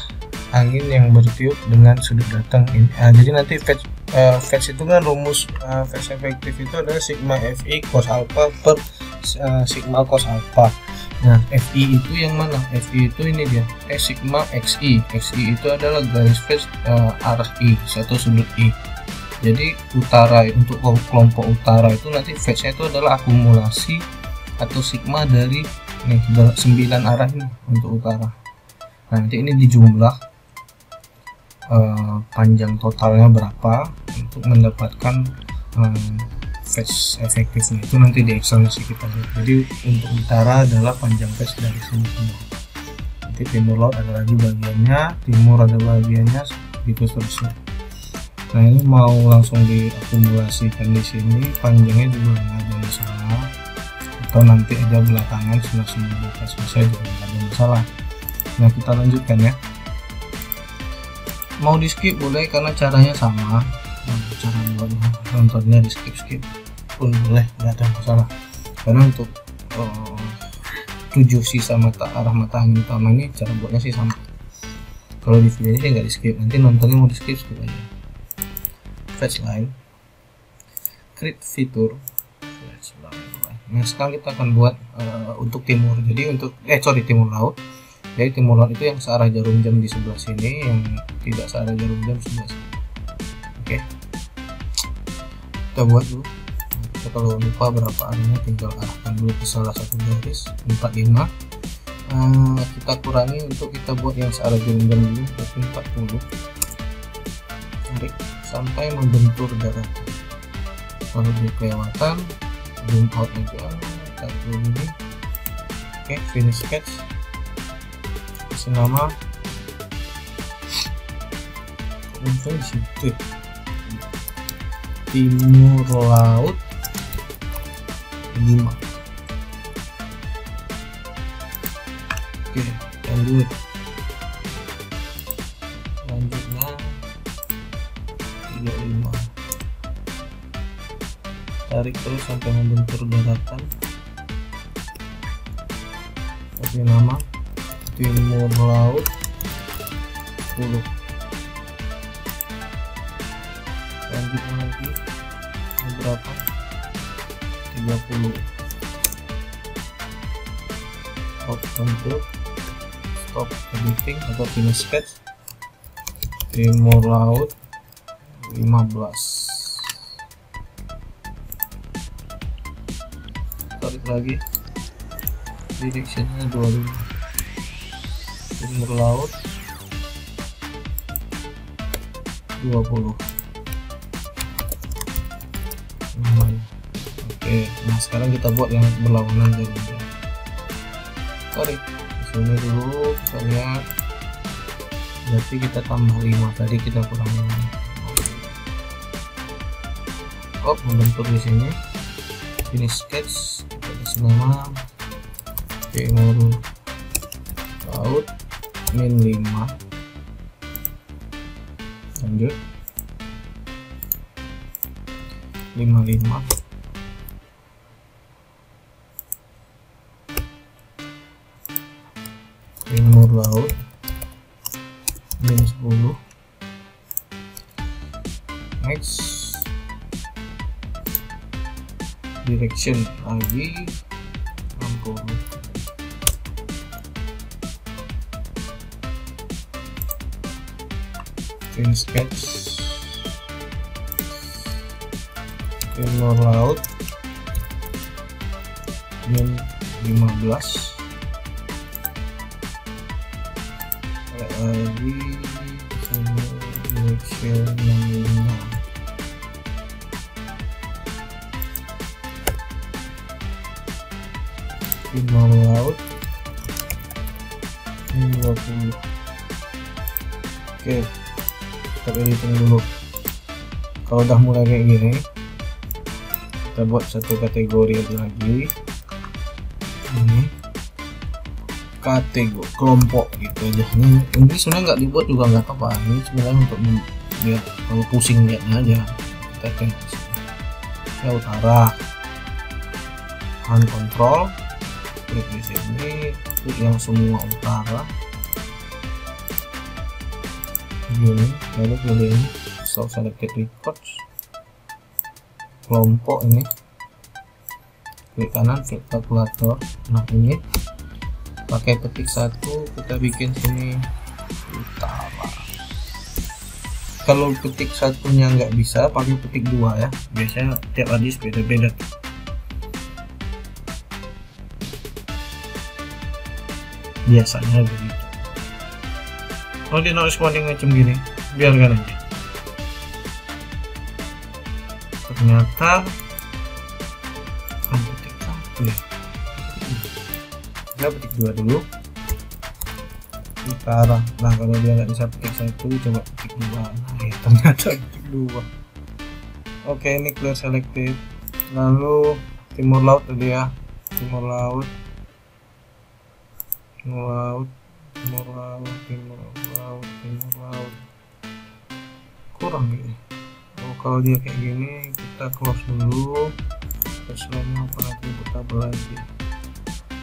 A: angin yang bertiup dengan sudut datang ini. Jadi nanti fetch itu kan rumus fetch efektif itu adalah sigma Fi cos alpha per sigma cos alpha. Nah Fi itu yang mana? Fi itu ini dia, sigma Xi. Xi itu adalah garis fetch arah I, satu sudut I. Jadi utara, untuk kelompok utara itu nanti fetchnya itu adalah akumulasi atau sigma dari nih 9 arah ini untuk utara. Nah nanti ini dijumlah panjang totalnya berapa untuk mendapatkan fetch efektifnya, itu nanti di Excel kita lihat. Jadi untuk utara adalah panjang fetch dari sini semua. Nanti timur laut ada lagi bagiannya, timur ada bagiannya, gitu seterusnya. Nah ini mau langsung diakumulasikan di sini, panjangnya juga nggak ada masalah, atau nanti aja belakangan setelah semua selesai juga nggak ada masalah. Nah kita lanjutkan ya. Mau di skip boleh karena caranya sama. Cara buat nontonnya di skip pun boleh, nggak ada masalah. Karena untuk 7 sisa arah mata angin utama ini cara buatnya sih sama. Kalau di video ini nggak di skip, nanti nontonnya mau di skip aja. Fetch line, create fitur. Nah sekarang kita akan buat untuk timur. Jadi untuk timur laut. Jadi timur laut itu yang searah jarum jam di sebelah sini, yang tidak searah jarum jam sebelah sini. Oke, kita buat dulu. Kita kalau lupa berapa arahnya tinggal arahkan dulu ke salah satu garis 45. Kita kurangi untuk kita buat yang searah jarum jam dulu, berarti 40. Tarik sampai membentur daratan. Kalau dia kelewatan, zoom out aja, tarik dulu ini. Oke, finish sketch. Kasih nama untuk di situ timur laut 5. Oke, lanjutnya tarik terus sampai membentur daratan. Kasih nama timur laut 10. Lanjutnya lagi berapa? 30. Untuk stop editing atau finish sketch timur laut 15. Tarik lagi, directionnya 25. Timur laut 20. Oke, nah sekarang kita buat yang berlawanan jadinya. Tarik di sini dulu, kita lihat. Berarti kita tambah 5, tadi kita kurangi. Membentur di sini. Finish sketch, kita kasih nama timur laut min 5. Lanjut 55. Timur laut min 10. Next direction lagi 60. Finish sketch timur laut min 15. Lagi sini direction yang 5. Timur laut min 20. Oke, kita editing dulu. Kalau udah mulai kayak gini, kita buat satu kategori lagi. Ini kategori kelompok gitu aja. Ini sebenarnya nggak dibuat juga nggak apa-apa. Ini sebenarnya untuk biar kalau pusing lihatnya aja. kita klik di sini ya, utara, hand control, klik di sini, klik yang semua utara ini, lalu pilih ini show selected records, kelompok ini, klik kanan klik kalkulator. Nah ini pakai petik 1 kita bikin sini utara. Kalau petik satunya nggak bisa, pakai petik 2 ya, biasanya tiap hadis beda-beda. Biasanya begitu. Kalau di no responding macam gini, biarkan aja. Ternyata petik 1 ya, kita petik 2 dulu utara. Nah kalau dia nggak bisa petik 1, coba petik 2. Nah ya, ternyata petik 2. Oke, ini clear selected. Lalu timur laut tadi ya, timur laut, kurang gini. Oh, kalau dia kayak gini kita close dulu, terus lama apa lagi tabel lagi.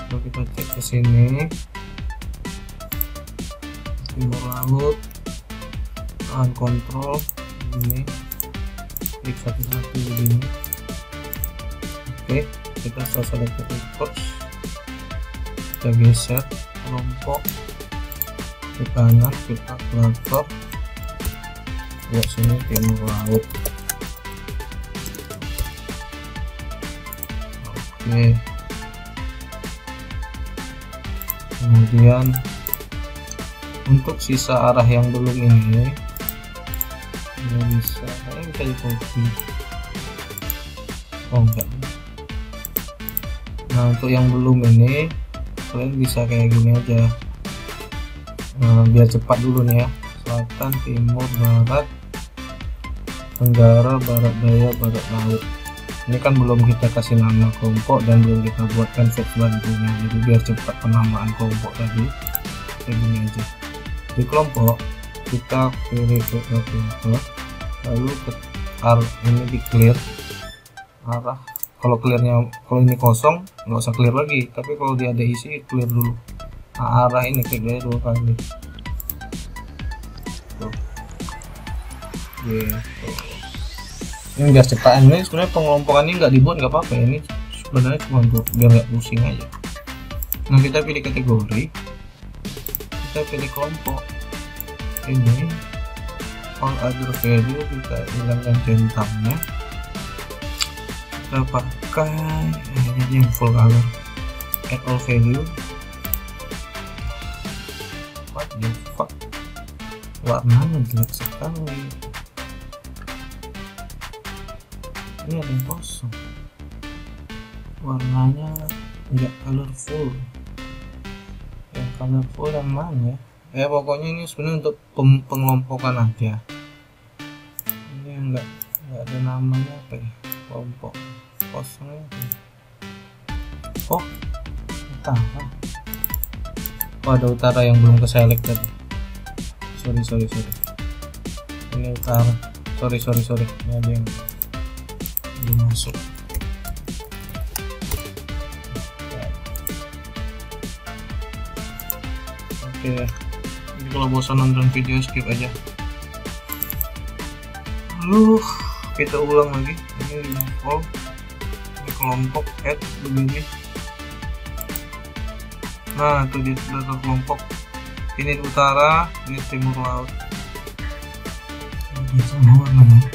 A: Lalu kita cek ke sini timur laut, tahan kontrol ini, klik satu-satu begini. Oke, kita selesai ke records, kita geser kelompok ke kanan, kita kalkulator buat sini timur laut. Oke, kemudian untuk sisa arah yang belum ini bisa di copy. Oh enggak. Nah untuk yang belum ini kalian bisa kayak gini aja. Biar cepat dulu nih ya, selatan, timur, barat, tenggara, barat daya, barat laut. Ini kan belum kita kasih nama kelompok dan belum kita buatkan fetch bantunya, jadi biar cepat penamaan kelompok tadi kayak gini aja. Di kelompok kita pilih ke kalkulator, lalu ke ini di clear arah. Kalau clearnya, kalau ini kosong nggak usah clear lagi, tapi kalau dia ada isi clear dulu. Nah, arah ini klik dia 2 kali. Tuh. Gitu. Ini biar cepat. Ini sebenarnya pengelompokan ini nggak dibuat nggak apa-apa, ini sebenarnya cuma untuk biar nggak pusing aja. Nah kita pilih kategori, kita pilih kelompok ini, all other value kita hilangkan centangnya, kita pakai ini aja yang full color, add all value. What the fuck, warnanya jelek sekali. Ini ada yang kosong, warnanya nggak colorful. Yang colorful yang mana ya? Pokoknya ini sebenarnya untuk pengelompokan aja. Ini enggak ada namanya apa ya, kelompok kosongnya. Oh utara, oh ada utara yang belum ke select tadi. Sorry ini utara, sorry ini ada yang belum masuk. Oke, jadi kalau bosan nonton video skip aja. Lalu kita ulang lagi, ini info, ini kelompok add begini. Nah itu dia sudah kelompok, ini utara, ini timur laut. Ini sama warnanya,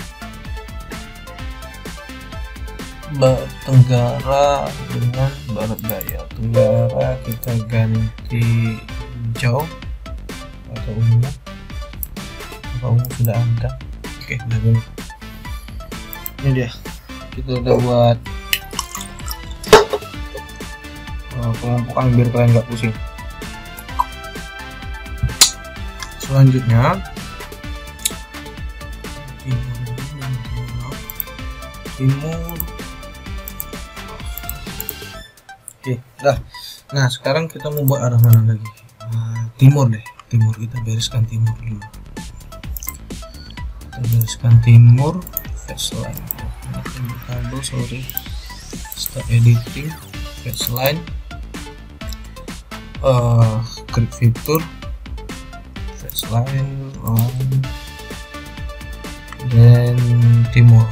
A: tenggara dengan barat daya. Tenggara kita ganti hijau atau ungu, sudah ada. Oke, udah gini. Ini dia, kita udah buat kelompokan biar kalian nggak pusing. Selanjutnya timur. Oke, dah. Nah sekarang kita mau buat arah mana lagi? Timur deh, kita bereskan timur dulu. Kita bereskan timur, fetch line, tabel, sorry, start editing, fetch line, create fitur, fetch line, dan timur.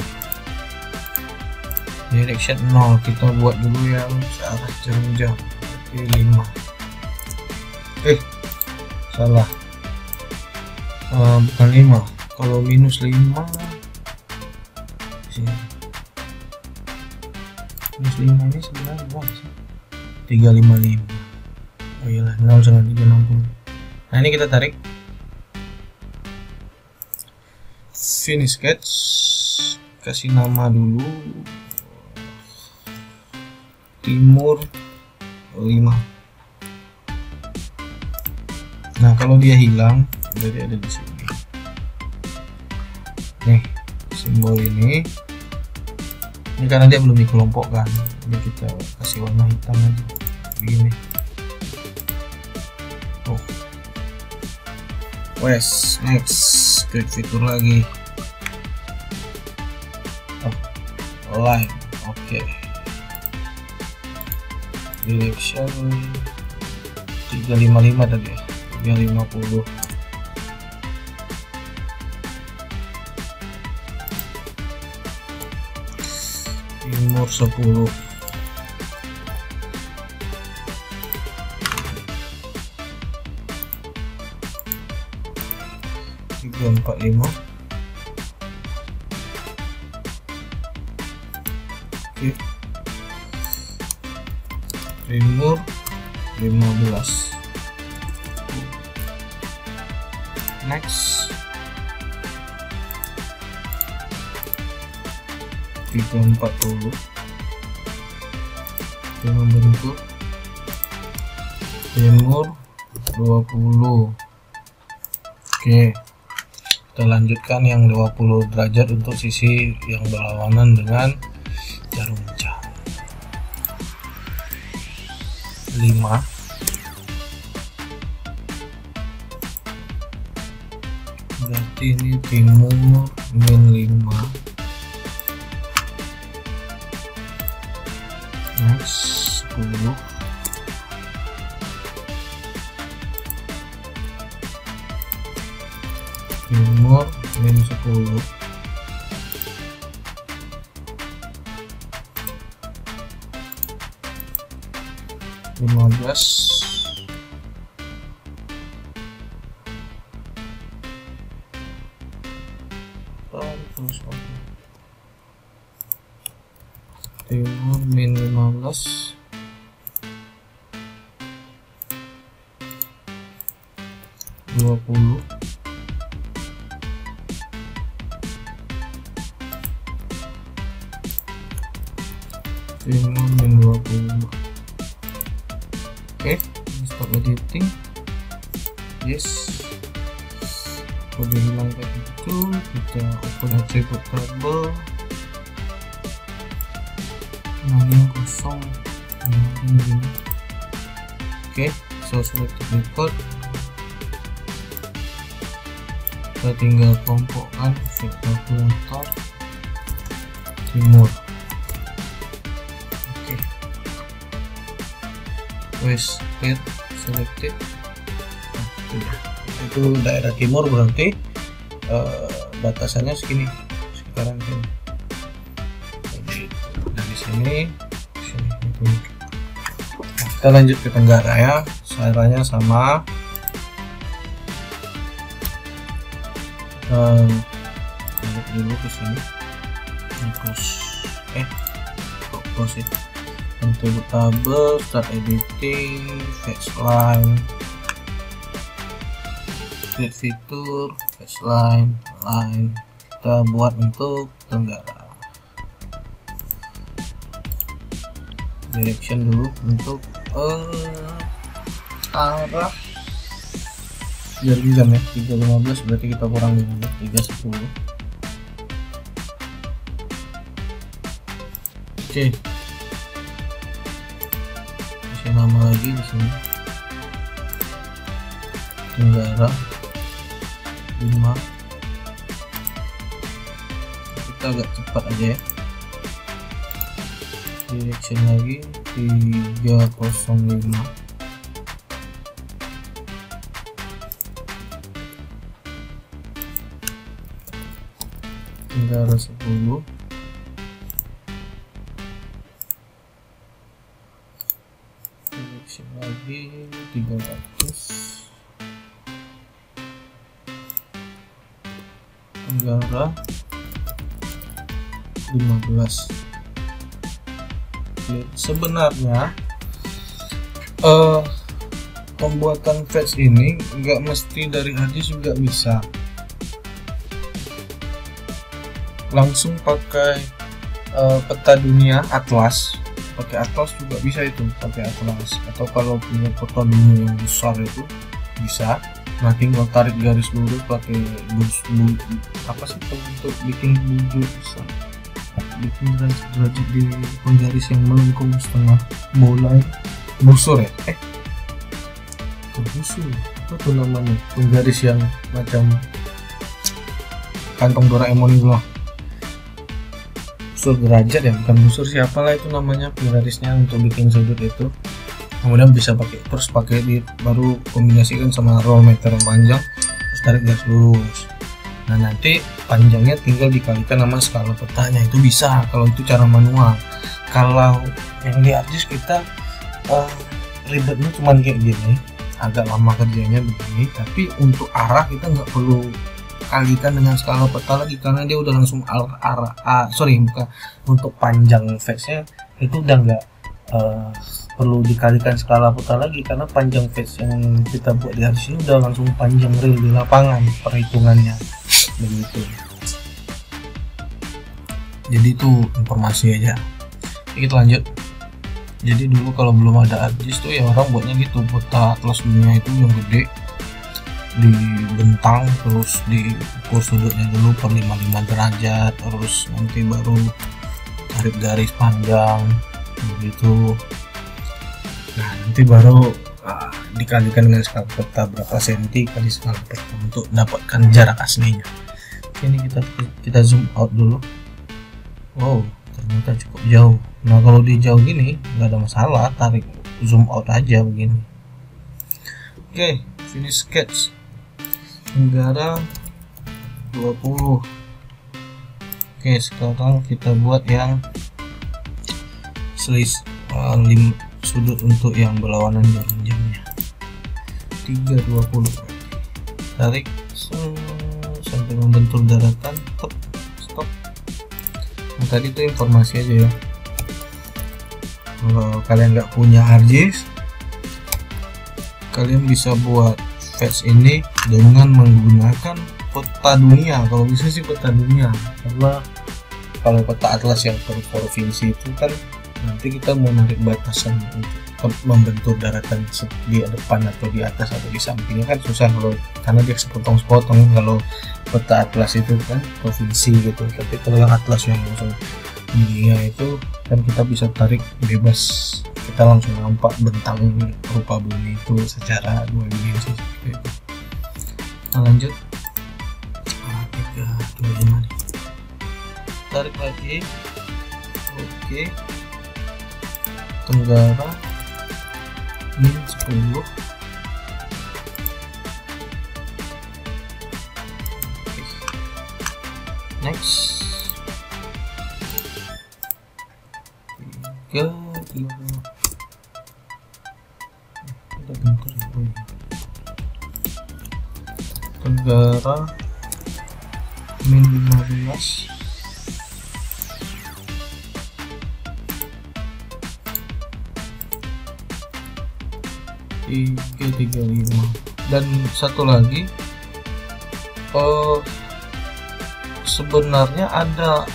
A: Direction 0 kita buat dulu yang searah jarum jam, 5. Salah, bukan 5, kalau minus 5 sini. Minus 5 ini sebenarnya berapa sih? 355. Oh iyalah, 0 sama 360. Nah ini kita tarik, finish sketch, kasih nama dulu timur 5. Nah kalau dia hilang berarti ada di sini nih simbol ini karena dia belum dikelompokkan, jadi kita kasih warna hitam aja begini. Wes, next create fitur lagi, line, oke. Direction 355 tadi ya, 350. Timur 10. Tiga 45. Oke. Timur 15. Next 340 yang membentuk timur 20. Oke, kita lanjutkan yang 20 derajat untuk sisi yang berlawanan dengan jarum jam. 5. Berarti ini timur min 5. Next 10. Timur min 10. Timur min 15. Timur min 20. Oke, stop editing. Yes, kode hilang kayak gitu. Kita open attribute table. Nah ini yang kosong. Ini. Oke, so selected record. Kita tinggal kelompokkan vektor kalkulator timur. Wes, clear, selected. Itu daerah timur berarti batasannya segini, sekitaran sini. Jadi dari sini ke sini. Nah, kita lanjut ke tenggara ya. Caranya sama. Lanjut dulu ke sini. Close it. Untuk tabel, start editing, fetch line, create fitur, fetch line, kita buat untuk tenggara. Direction dulu untuk arah jarum jam ya, 315 berarti kita kurangi dulu 310. Oke. Nama lagi di sini tenggara 5. kita agak cepat aja ya. Direction lagi 305. Tenggara 10. Direction lagi 300. Tenggara 15. Sebenarnya pembuatan fetch ini nggak mesti dari hadis juga bisa, langsung pakai peta dunia atlas, pakai atlas juga bisa, itu pakai atlas, atau kalau punya peta dunia yang besar itu bisa. Nah tinggal tarik garis lurus pakai apa sih untuk bikin bujur, bisa bikin derajat di penggaris yang melengkung setengah bola, busur ya, busur apa tuh namanya, penggaris yang macam kantong Doraemon itu loh, busur derajat ya, bukan busur siapalah itu namanya penggarisnya untuk bikin sudut itu. Kemudian bisa pakai, terus pakai baru kombinasikan sama roll meter yang panjang, terus tarik garis lurus. Nah nanti panjangnya tinggal dikalikan sama skala petanya, itu bisa kalau itu cara manual. Kalau yang di ArcGIS kita ribetnya cuman kayak gini, agak lama kerjanya begini, tapi untuk arah kita nggak perlu kalikan dengan skala peta lagi karena dia udah langsung bukan untuk panjang face-nya itu udah nggak perlu dikalikan skala peta lagi, karena panjang face yang kita buat di ArcGIS ini udah langsung panjang real di lapangan perhitungannya begitu. Jadi itu informasi aja. Kita lanjut. Jadi dulu kalau belum ada ArcGIS tuh ya orang buatnya gitu, peta atlas dunia itu yang gede dibentang, terus diukur sudutnya dulu per 55 derajat, terus nanti baru tarik garis panjang begitu. Nah nanti baru dikalikan dengan skala peta berapa senti kali skala peta untuk dapatkan jarak aslinya. Ini kita zoom out dulu. Wow, ternyata cukup jauh. Nah kalau di jauh gini nggak ada masalah, tarik zoom out aja begini. Oke, finish sketch. Tenggara 20. Oke, sekarang kita buat yang sudut untuk yang berlawanan jarum-jamnya 320. Tarik sampai membentur daratan, stop. Nah, tadi itu informasi aja ya. Kalau kalian nggak punya ArcGIS, kalian bisa buat fetch ini dengan menggunakan peta dunia. Kalau bisa sih peta dunia, karena kalau peta atlas yang per provinsi itu kan nanti kita mau narik batasan untuk membentur daratan di depan atau di atas atau di sampingnya kan susah kalau karena dia sepotong-sepotong. Kalau peta atlas itu kan provinsi gitu, tapi kalau yang atlas yang langsung dunia itu kan kita bisa tarik bebas, kita langsung nampak bentang rupa bumi itu secara 2 dimensi gitu. Kita lanjut 325 nih, tarik lagi. Oke, tenggara min 10. Next 3 tenggara min 15. Tiga 35. Dan satu lagi, sebenarnya ada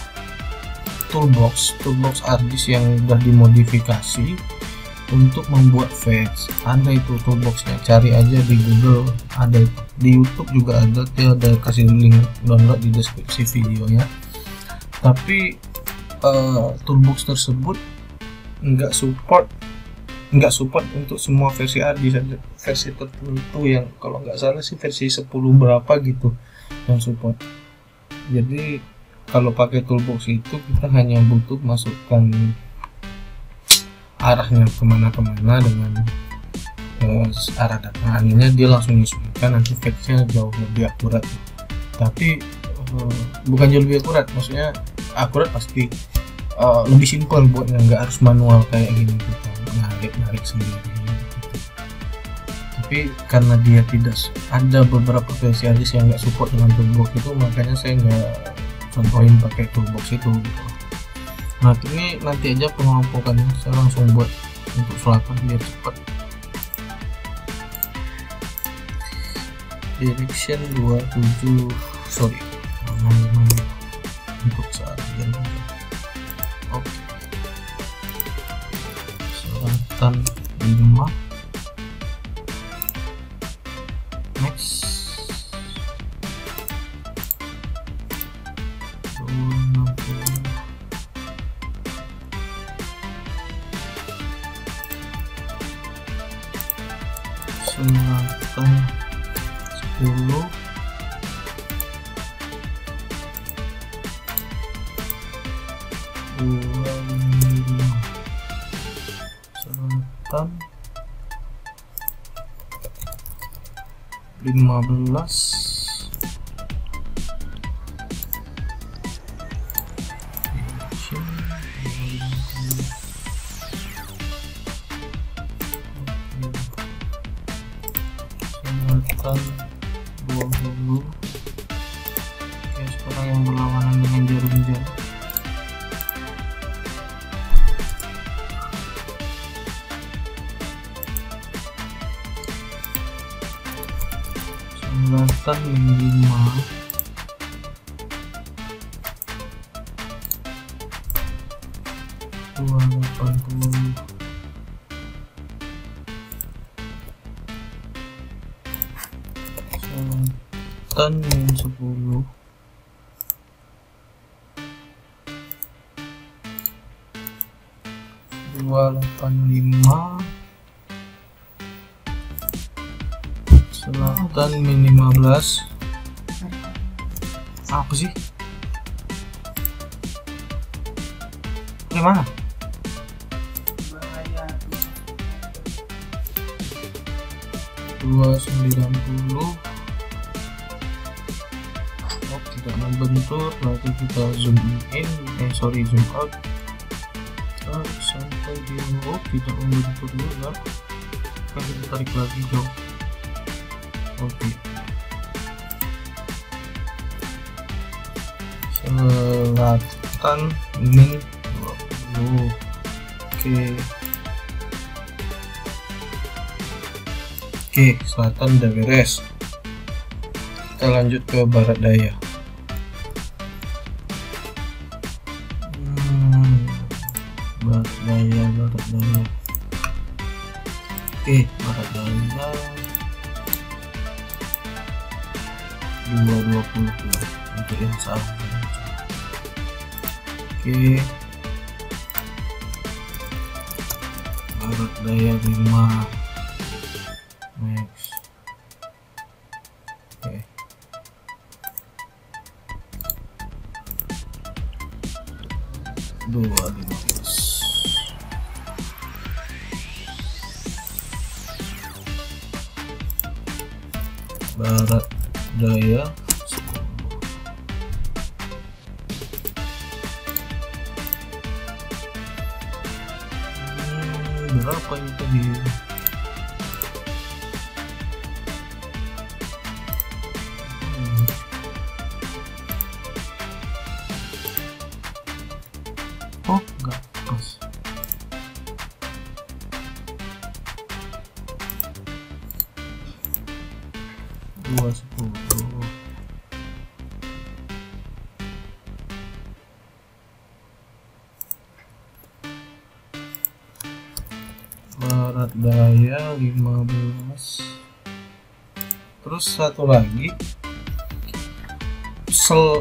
A: toolbox ArcGIS yang udah dimodifikasi untuk membuat fetch. Ada itu toolboxnya, cari aja di Google, ada itu. Di YouTube juga ada, dia ada kasih link download di deskripsi videonya. Tapi toolbox tersebut nggak support untuk semua versi ArcGIS, ada versi tertentu yang kalau nggak salah sih versi 10 berapa gitu yang support. Jadi kalau pakai toolbox itu kita hanya butuh masukkan arahnya kemana-kemana dengan arah data anginnya, dia langsung menyesuaikan, nanti fetch-nya jauh lebih akurat. Tapi bukan jauh lebih akurat, maksudnya akurat pasti, lebih simpel buatnya, nggak harus manual kayak gini kita narik sendiri gitu. Tapi karena dia tidak ada beberapa versi Aziz yang nggak support dengan toolbox itu, makanya saya nggak contohin pakai toolbox itu gitu. Nah ini nanti aja pengelompokannya saya langsung buat untuk selatan biar cepat. Direction 27 sorry untuk saat ini. Oke, selatan 5, next 260, selatan 10, selatan 15, selatan 20. Oke, sekarang yang berlawanan dengan jarum jam. Selatan 5, selatan 10, selatan 15. Apa sih? Gimana? Bahaya. 290. Oh, tidak membentur, lalu kita zoom in, zoom out. Sampai di tidak membentur juga. Kan kita tarik lagi jauh. Oke. Selatan min 20. Oke, selatan udah beres. Kita lanjut ke barat daya. Barat daya. Oke, barat daya 220 untuk yang salah. Oke, barat daya 5, next. Oke, dua 15. Barat daya 10. Berapa ini tadi? Oh, enggak pas. Dua 10. Barat daya 15. Terus satu lagi,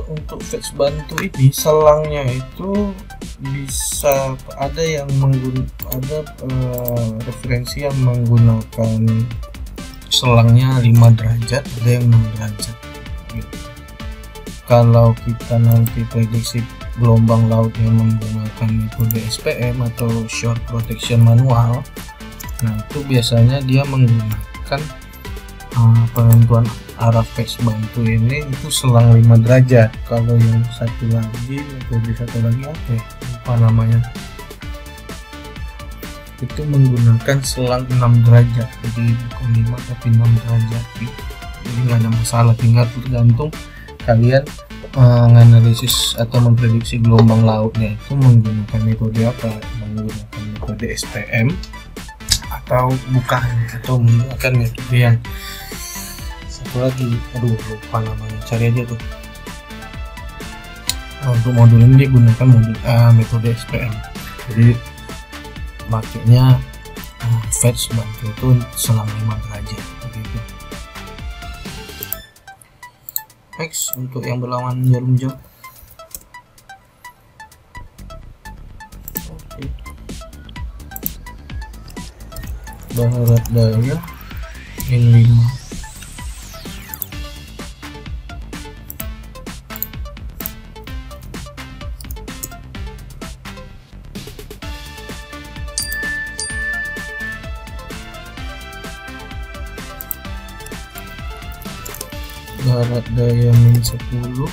A: untuk fetch bantu ini selangnya itu bisa ada yang referensi yang menggunakan selangnya 5 derajat, ada yang 6 derajat gitu. kalau kita nanti prediksi gelombang lautnya menggunakan metode SPM atau Shore Protection Manual, nah itu biasanya dia menggunakan penentuan arah fetch bantu ini itu selang 5 derajat. Kalau yang satu lagi, metode satu lagi apa ya, lupa namanya, itu menggunakan selang 6 derajat, jadi bukan 5 tapi 6 derajat gitu. Jadi nggak ada masalah, tinggal tergantung kalian menganalisis atau memprediksi gelombang lautnya itu menggunakan metode apa, menggunakan metode SPM atau bukan, atau menggunakan metode yang satu lagi, aduh lupa namanya, cari aja tuh. Untuk modul ini digunakan metode SPM, jadi makanya fetch bantu itu selang 5 derajat begitu. Next, untuk yang berlawan jarum jam, oke. Barat daya min 5, barat daya min 10,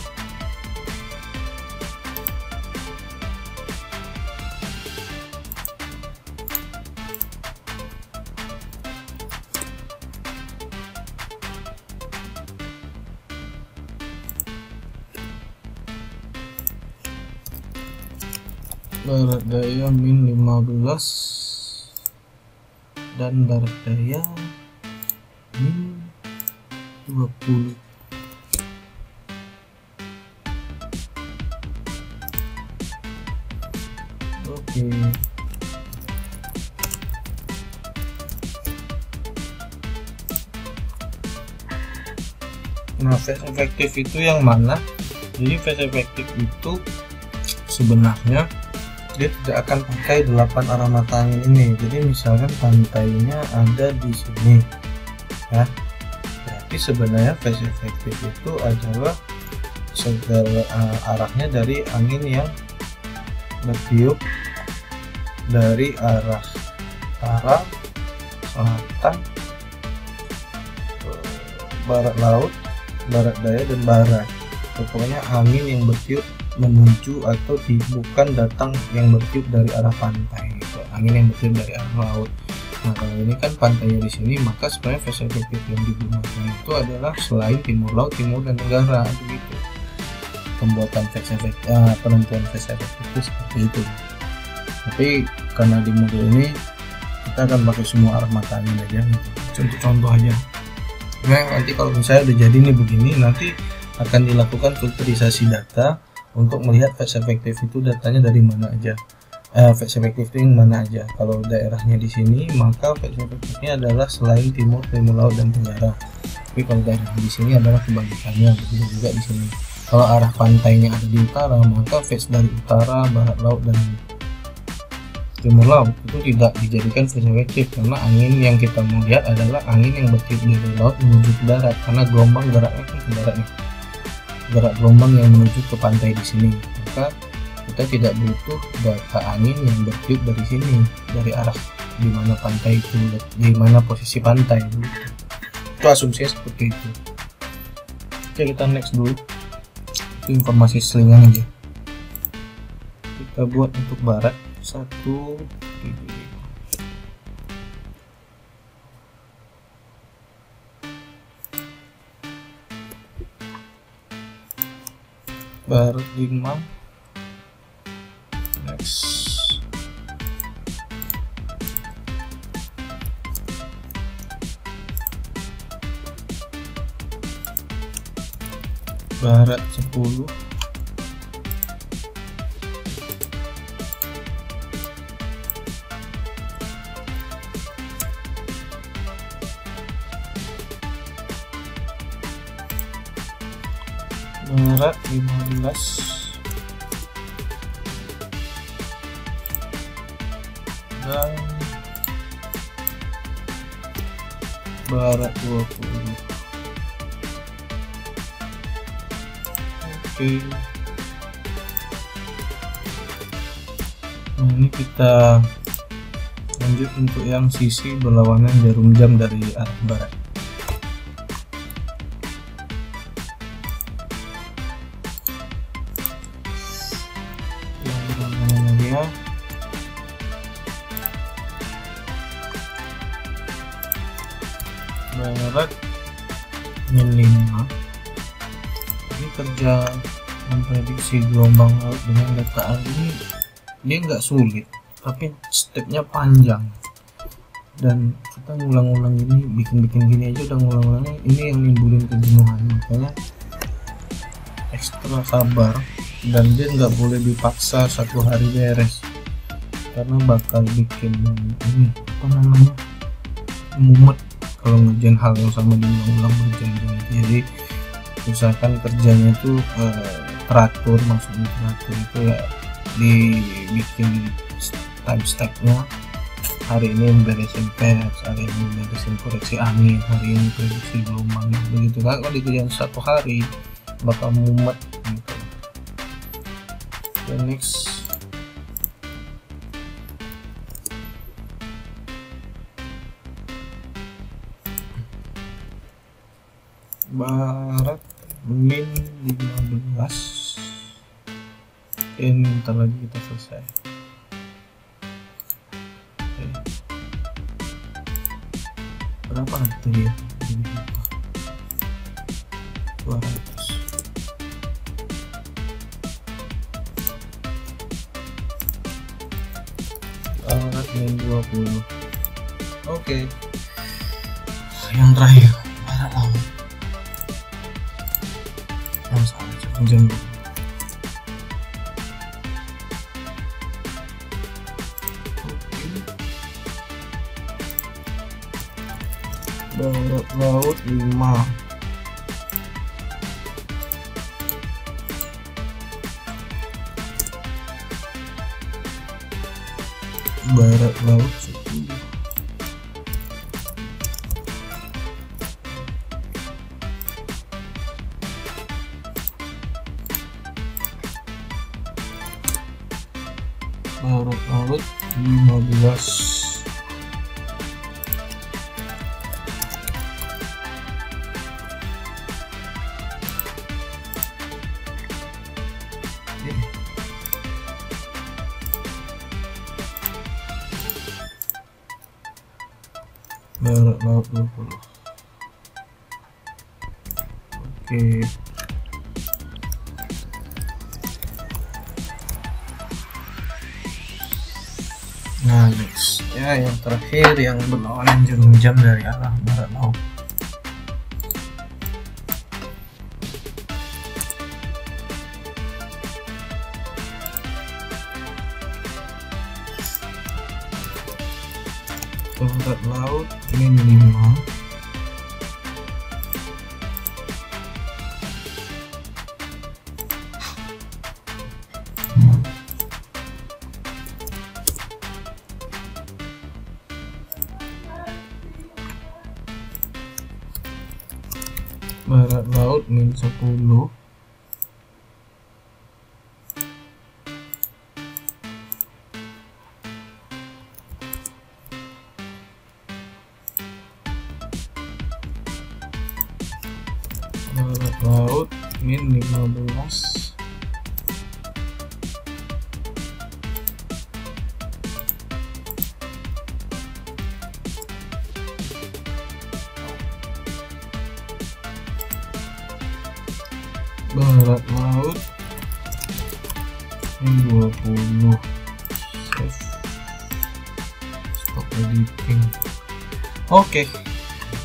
A: barat daya min 15, dan barat daya min 20. Oke. Nah, phase efektif itu yang mana? Jadi phase efektif itu sebenarnya dia tidak akan pakai 8 arah mata angin ini. Jadi misalkan pantainya ada di sini ya, berarti sebenarnya phase efektif itu adalah segala arahnya dari angin yang bertiup dari arah utara, selatan, barat laut, barat daya, dan barat. Pokoknya angin yang bertiup menuju atau bukan datang yang bertiup dari arah pantai gitu. Angin yang bertiup dari arah laut. Nah, kalau ini kan pantainya di sini, maka sebenarnya phase efektif yang digunakan itu adalah selain timur laut, timur, dan tenggara begitu. Pembuatan phase efektif, penentuan phase efektif itu seperti itu. Tapi karena di modul ini kita akan pakai semua arah mata angin aja gitu. Contoh-contoh aja. Nah, nanti kalau misalnya udah jadi nih begini, nanti akan dilakukan filterisasi data untuk melihat phase efektif itu datanya dari mana aja. Phase efektif itu yang mana aja. Kalau daerahnya di sini, maka phase efektifnya adalah selain timur, timur laut, dan tenggara. Tapi kalau daerah di sini adalah kebalikannya, begitu juga di sini. Kalau arah pantainya ada di utara, maka phase dari utara, barat laut, dan timur laut itu tidak dijadikan phase efektif, karena angin yang kita mau lihat adalah angin yang bertiup dari laut menuju ke darat, karena gelombang geraknya kan ke darat nih, gerak gelombang yang menuju ke pantai di sini. Maka kita tidak butuh data angin yang bertiup dari sini, dari arah di mana pantai itu, di mana posisi pantai itu asumsinya seperti itu. Oke, kita next dulu, itu informasi selingan aja. Kita buat untuk barat 1, barat 5, next barat 10, barat 15, dan barat 20. Oke. Nah, ini kita lanjut untuk yang sisi berlawanan jarum jam dari arah barat. Yang berlawanan dia barat min 5. Ini kerja memprediksi gelombang laut dengan data ini dia nggak sulit, tapi stepnya panjang, dan kita ngulang-ngulang gini, bikin gini aja udah ngulang-ngulangnya, ini yang nimbulin kejenuhan. Makanya ekstra sabar, dan dia nggak boleh dipaksa 1 hari beres, karena bakal bikin ini apa namanya, mumet kalau ngerjain hal yang sama diulang-ulang berjam-jam. Jadi usahakan kerjanya itu teratur, maksudnya teratur itu ya dibikin time stacknya. Hari ini beresin patch, hari ini beresin koreksi angin, hari ini prediksi gelombang, begitu kan. Kalau dikerjain 1 hari bakal mumet gitu. Okay, next. Barat min 15. Ini bentar lagi kita selesai. Oke. Berapa tadi ya? 200. Barat min 20. Oke. Yang terakhir barat laut. Yang salah jam dulu. Barat laut 5. Barat laut 10. Barat laut 15. Barat laut 20. Oke. Nah, next ya, yang terakhir yang berlawanan jarum jam dari arah barat laut. Barat laut min 5. Barat laut min 10. Barat laut min 15. Barat laut min 20. Save. Stop editing. Oke.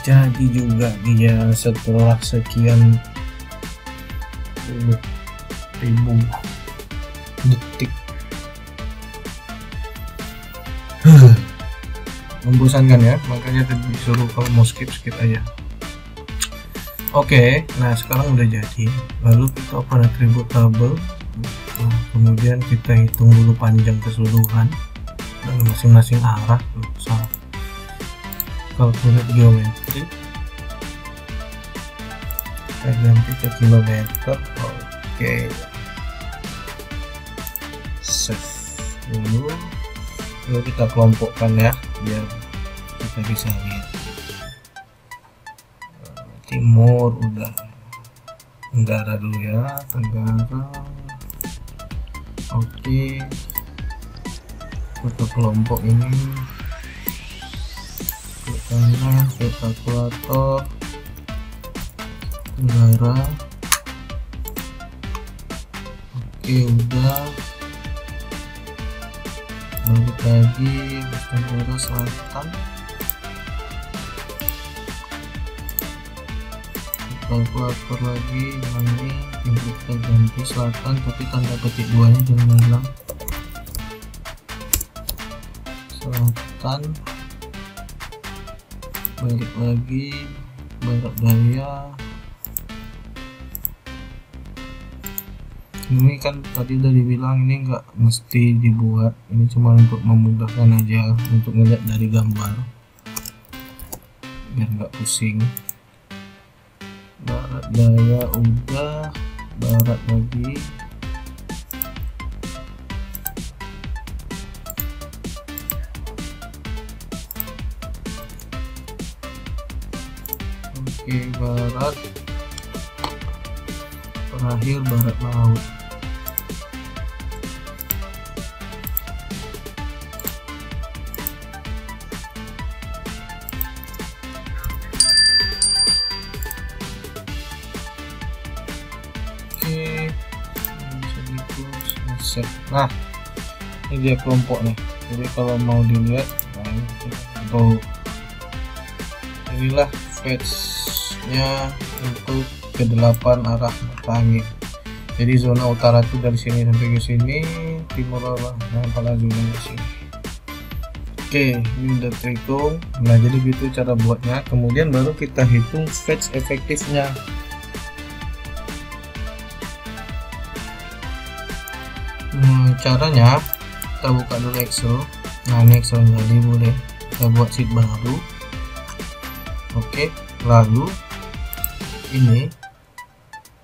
A: Jadi juga dia setelah sekian ribu detik membosankan ya, makanya tadi disuruh kalau mau skip aja. Oke, nah sekarang udah jadi. Lalu kita open atribut tabel. Nah, kemudian kita hitung dulu panjang keseluruhan dari masing-masing arah. Salah. Calculate geometri. Kita ganti ke kilometer. Oke, save dulu, lalu kita kelompokkan ya biar kita bisa lihat. Timur udah, Tenggara dulu ya, Tenggara. Oke, untuk kelompok ini ke kanan, ke kalkulator Tenggara. Oke, udah. Balik lagi ke Tenggara Selatan, kalkulator lagi. Nanti kita ganti selatan tapi tanda petik 2 nya jangan hilang. Selatan, balik lagi barat daya. Ini kan tadi udah dibilang ini nggak mesti dibuat, ini cuma untuk memudahkan aja untuk ngeliat dari gambar biar nggak pusing. Barat daya udah, barat lagi. Oke, barat, terakhir barat laut. Nah, ini dia kelompok nih. Jadi kalau mau dilihat, nah, inilah fetch-nya untuk ke-8 arah mata angin. Jadi zona utara itu dari sini sampai ke sini, timur arah kepala zona di sini. Oke, ini udah terhitung. Nah, jadi gitu cara buatnya. Kemudian baru kita hitung fetch efektifnya. Caranya kita buka dulu Excel. Nah, ini Excel jadi boleh kita buat sheet baru. Oke, lalu ini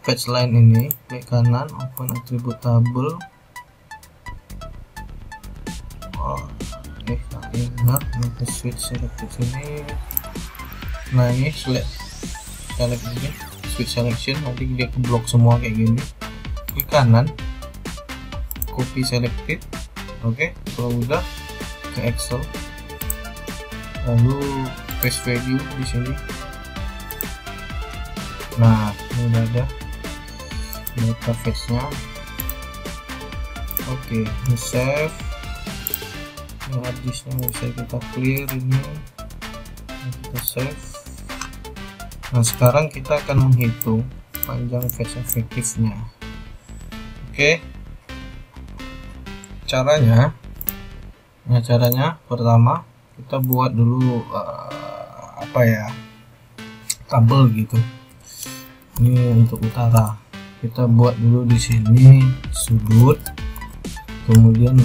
A: fetch line ini klik kanan, open attribute table. Nah, nanti switch select ke sini. Nah, ini select ini switch selection, nanti dia ke blok semua kayak gini. Klik kanan, copy selected. Oke, kalau udah ke Excel, lalu paste value di sini. Nah, ini udah ada data fetch-nya. Oke, ini save. Ini harddisknya bisa kita clear ini. Kita save. Nah, sekarang kita akan menghitung panjang fetch efektifnya. Oke. Caranya pertama kita buat dulu tabel gitu. Ini untuk utara, kita buat dulu di sini sudut, kemudian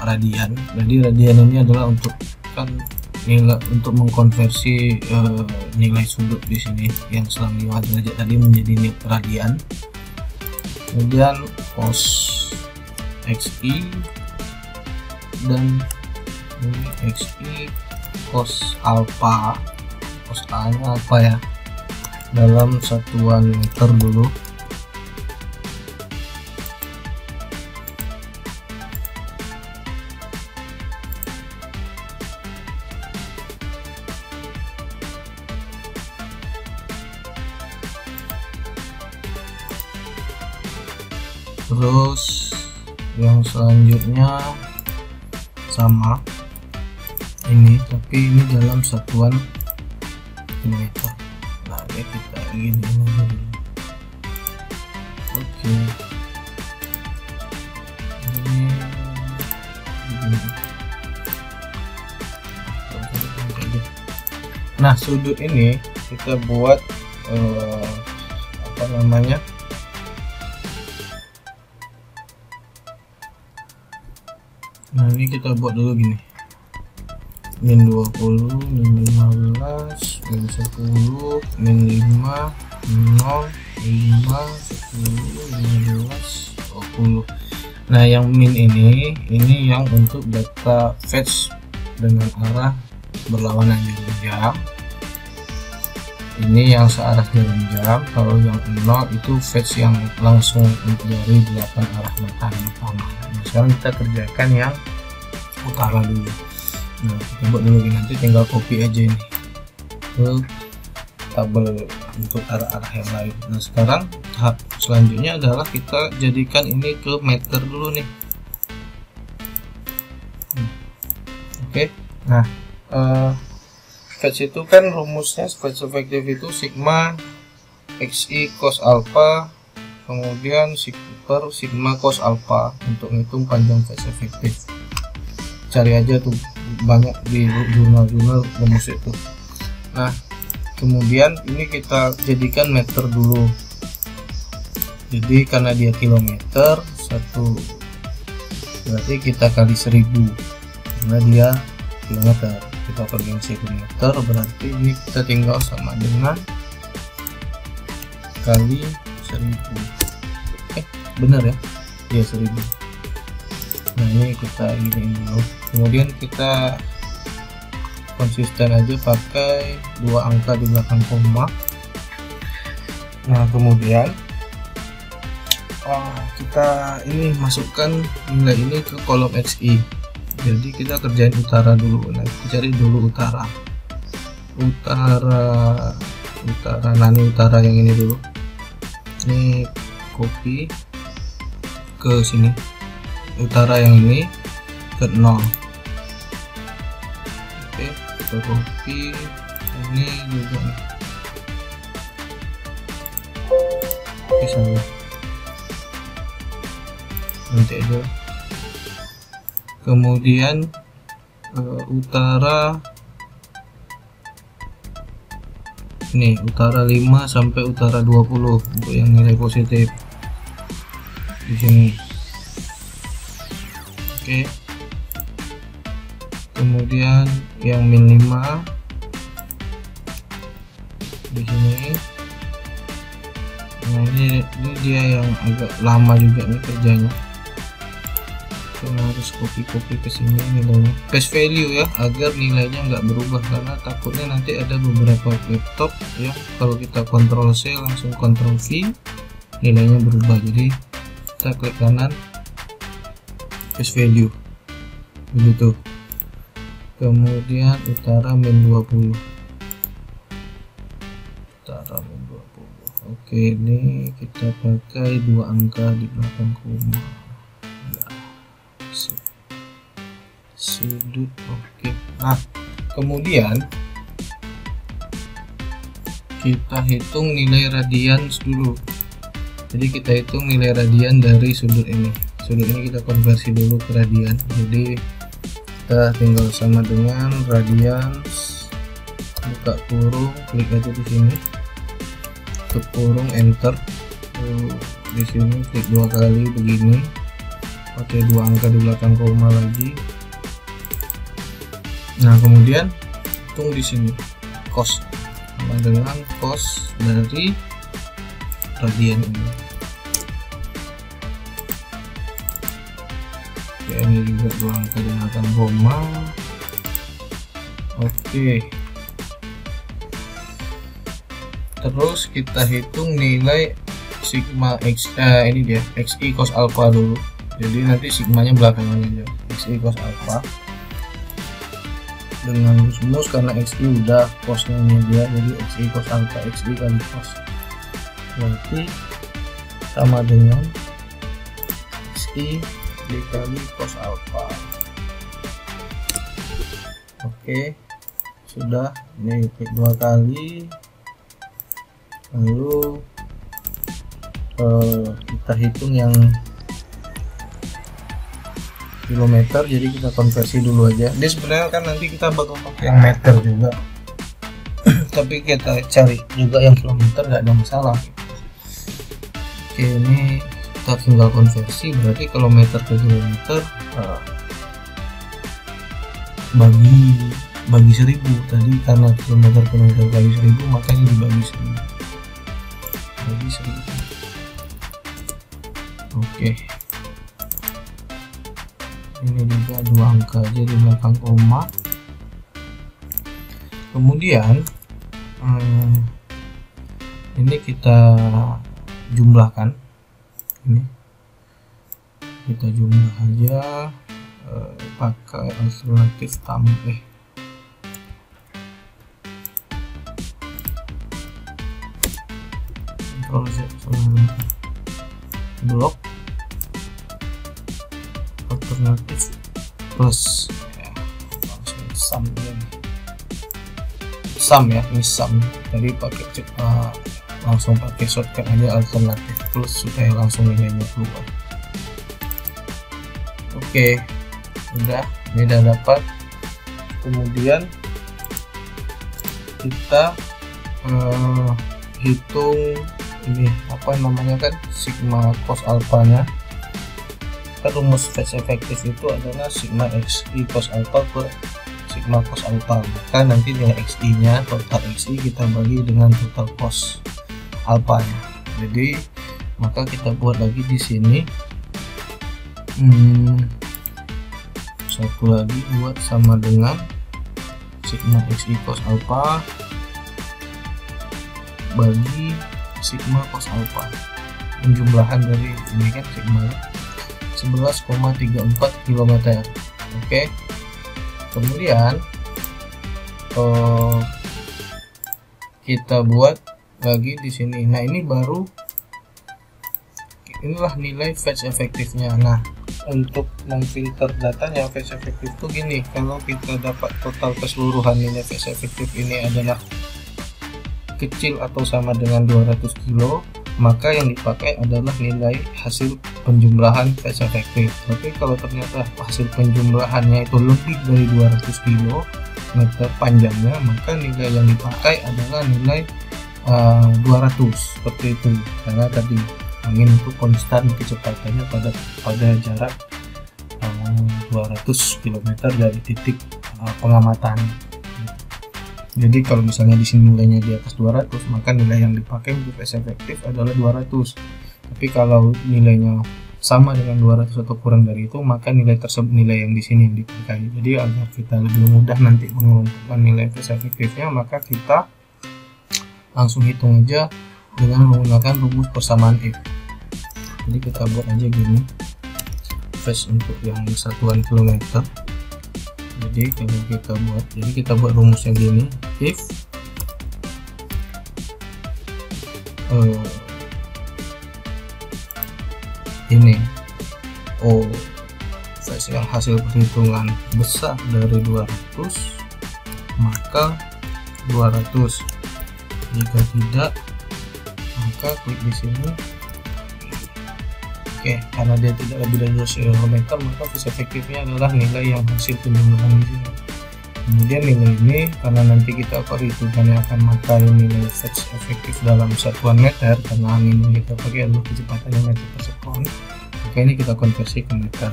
A: radian. Jadi radian ini adalah untuk nilai untuk mengkonversi nilai sudut di sini yang selang 5 derajat tadi menjadi radian. Kemudian cos XI dan ini XI, cos alpha, cos A nya apa ya, dalam satuan meter dulu. Terus yang selanjutnya sama ini, tapi ini dalam satuan meter. Nah, ya kita ingin ini dulu. Oke, ini nah sudut ini kita buat apa namanya, nah ini kita buat dulu gini, min 20, min 15, min 10, min 5, 0, 5, 10, 15, 20. Nah yang min ini yang untuk data fetch dengan arah berlawanan jarum jam, ini yang searah jarum jam. Kalau yang 0 itu fetch yang langsung dari 8 arah matahari utama. Nah, sekarang kita kerjakan yang utara dulu. Nah kita buat dulu, nanti tinggal copy aja ini ke tabel untuk arah-arah yang lain. Nah sekarang tahap selanjutnya adalah kita jadikan ini ke meter dulu nih. Oke. Nah fetch itu kan rumusnya, fetch efektif itu sigma xi cos alpha kemudian per sigma cos alpha untuk ngitung panjang fetch efektif. Cari aja tuh, banyak di jurnal-jurnal rumus itu. Nah kemudian ini kita jadikan meter dulu. Jadi karena dia kilometer, satu berarti kita kali 1000 karena dia kilometer, kita konversi ke meter, berarti ini kita tinggal sama dengan kali 1000. Benar ya? Iya 1000. Nah ini kita ini dulu, kemudian kita konsisten aja pakai 2 angka di belakang koma. Nah kemudian kita ini masukkan nilai ini ke kolom xi. Jadi kita kerjain utara dulu. Nah cari dulu utara. Nah ini utara yang ini dulu. Ini copy ke sini. Utara yang ini ke 0. Oke, kita copy ini juga nih. Oke, salah. Nanti aja. Kemudian utara ini utara 5 sampai utara 20 untuk yang nilai positif di sini. Oke. Kemudian yang min 5 di sini. Nah ini dia yang agak lama juga nih kerjanya. Kita harus copy ke sini nilainya, paste value ya, agar nilainya nggak berubah, karena takutnya nanti ada beberapa laptop ya kalau kita Ctrl C langsung Ctrl V nilainya berubah. Jadi kita klik kanan paste value begitu. Kemudian utara min 20, utara min 20. Oke, ini kita pakai 2 angka di belakang koma. Sudut. Oke. Nah kemudian kita hitung nilai radian dulu. Jadi kita hitung nilai radian dari sudut ini. Sudut ini kita konversi dulu ke radian. Jadi kita tinggal sama dengan radian, buka kurung, klik aja di sini, tutup kurung, enter. Di sini klik 2 kali begini, pakai 2 angka di belakang koma lagi. Nah kemudian hitung di sini cos sama dengan cos dari radian ini. Oke, ini juga 2 angka di belakang koma. Oke. Terus kita hitung nilai sigma x, ini dia xi cos alpha dulu. Jadi nanti sigmanya belakangan aja, xi cos alpha dengan rumus karena xi udah cosnya ini dia, jadi xi cos alpha, xi kali cos berarti sama dengan xi dikali cos alpha. Oke, sudah. Ini klik 2 kali, lalu kita hitung yang kilometer, jadi kita konversi dulu aja. Dia sebenarnya kan nanti kita bakal pakai yang meter juga tapi kita cari juga yang kilometer, nggak ada masalah. Oke, ini kita tinggal konversi, berarti kalau meter ke kilometer bagi 1000 tadi, karena kilometer kali 1000 makanya dibagi 1000. bagi 1000. Oke, ini juga 2 angka aja di belakang koma. Kemudian ini kita jumlahkan, ini kita jumlah aja pakai alternatif tambah Ctrl Z blok alternatif plus ya, langsung sum ya, ini sum. Jadi pakai langsung pakai shortcut aja alternatif plus supaya langsung nilainya keluar. Oke, udah, ini udah dapat. Kemudian kita hitung ini apa namanya kan, sigma cos alpha-nya. Rumus phase efektif itu adalah sigma xi cos alpha per sigma cos alpha. Maka nanti nilai xi nya, total xi kita bagi dengan total cos alpha nya. Jadi maka kita buat lagi di sini satu lagi buat sama dengan sigma xi cos alpha bagi sigma cos alpha, penjumlahan dari ini kan sigma 11,34 km. Oke, kemudian kita buat lagi di sini. Nah, ini baru, inilah nilai phase efektifnya. Nah, untuk memfilter datanya phase efektif tuh gini, kalau kita dapat total keseluruhan nilai phase efektif ini adalah kecil atau sama dengan 200 kilo, maka yang dipakai adalah nilai hasil penjumlahan phase efektif. Tapi kalau ternyata hasil penjumlahannya itu lebih dari 200 km panjangnya, maka nilai yang dipakai adalah nilai 200 seperti itu, karena tadi angin itu konstan kecepatannya pada jarak 200 km dari titik pengamatan. Jadi kalau misalnya di sini nilainya di atas 200, maka nilai yang dipakai untuk phase efektif adalah 200. Tapi kalau nilainya sama dengan 200 atau kurang dari itu, maka nilai tersebut, nilai yang di sini yang dipakai. Jadi agar kita lebih mudah nanti mengelompokkan nilai phase efektifnya, maka kita langsung hitung aja dengan menggunakan rumus persamaan F. Jadi kita buat aja gini, phase untuk yang satuan kilometer. Jadi kalau kita buat rumusnya gini, if ini phase yang hasil perhitungan besar dari 200, maka 200. Jika tidak, maka klik di sini. Oke, karena dia tidak lebih dari 200 km, maka phase efektifnya adalah nilai yang hasil penjumlahan di sini. Kemudian nilai ini, karena nanti kita perhitungannya akan memakai nilai phase efektif dalam satuan meter, karena angin yang kita pakai adalah kecepatannya meter per sekon, maka ini kita konversi ke meter.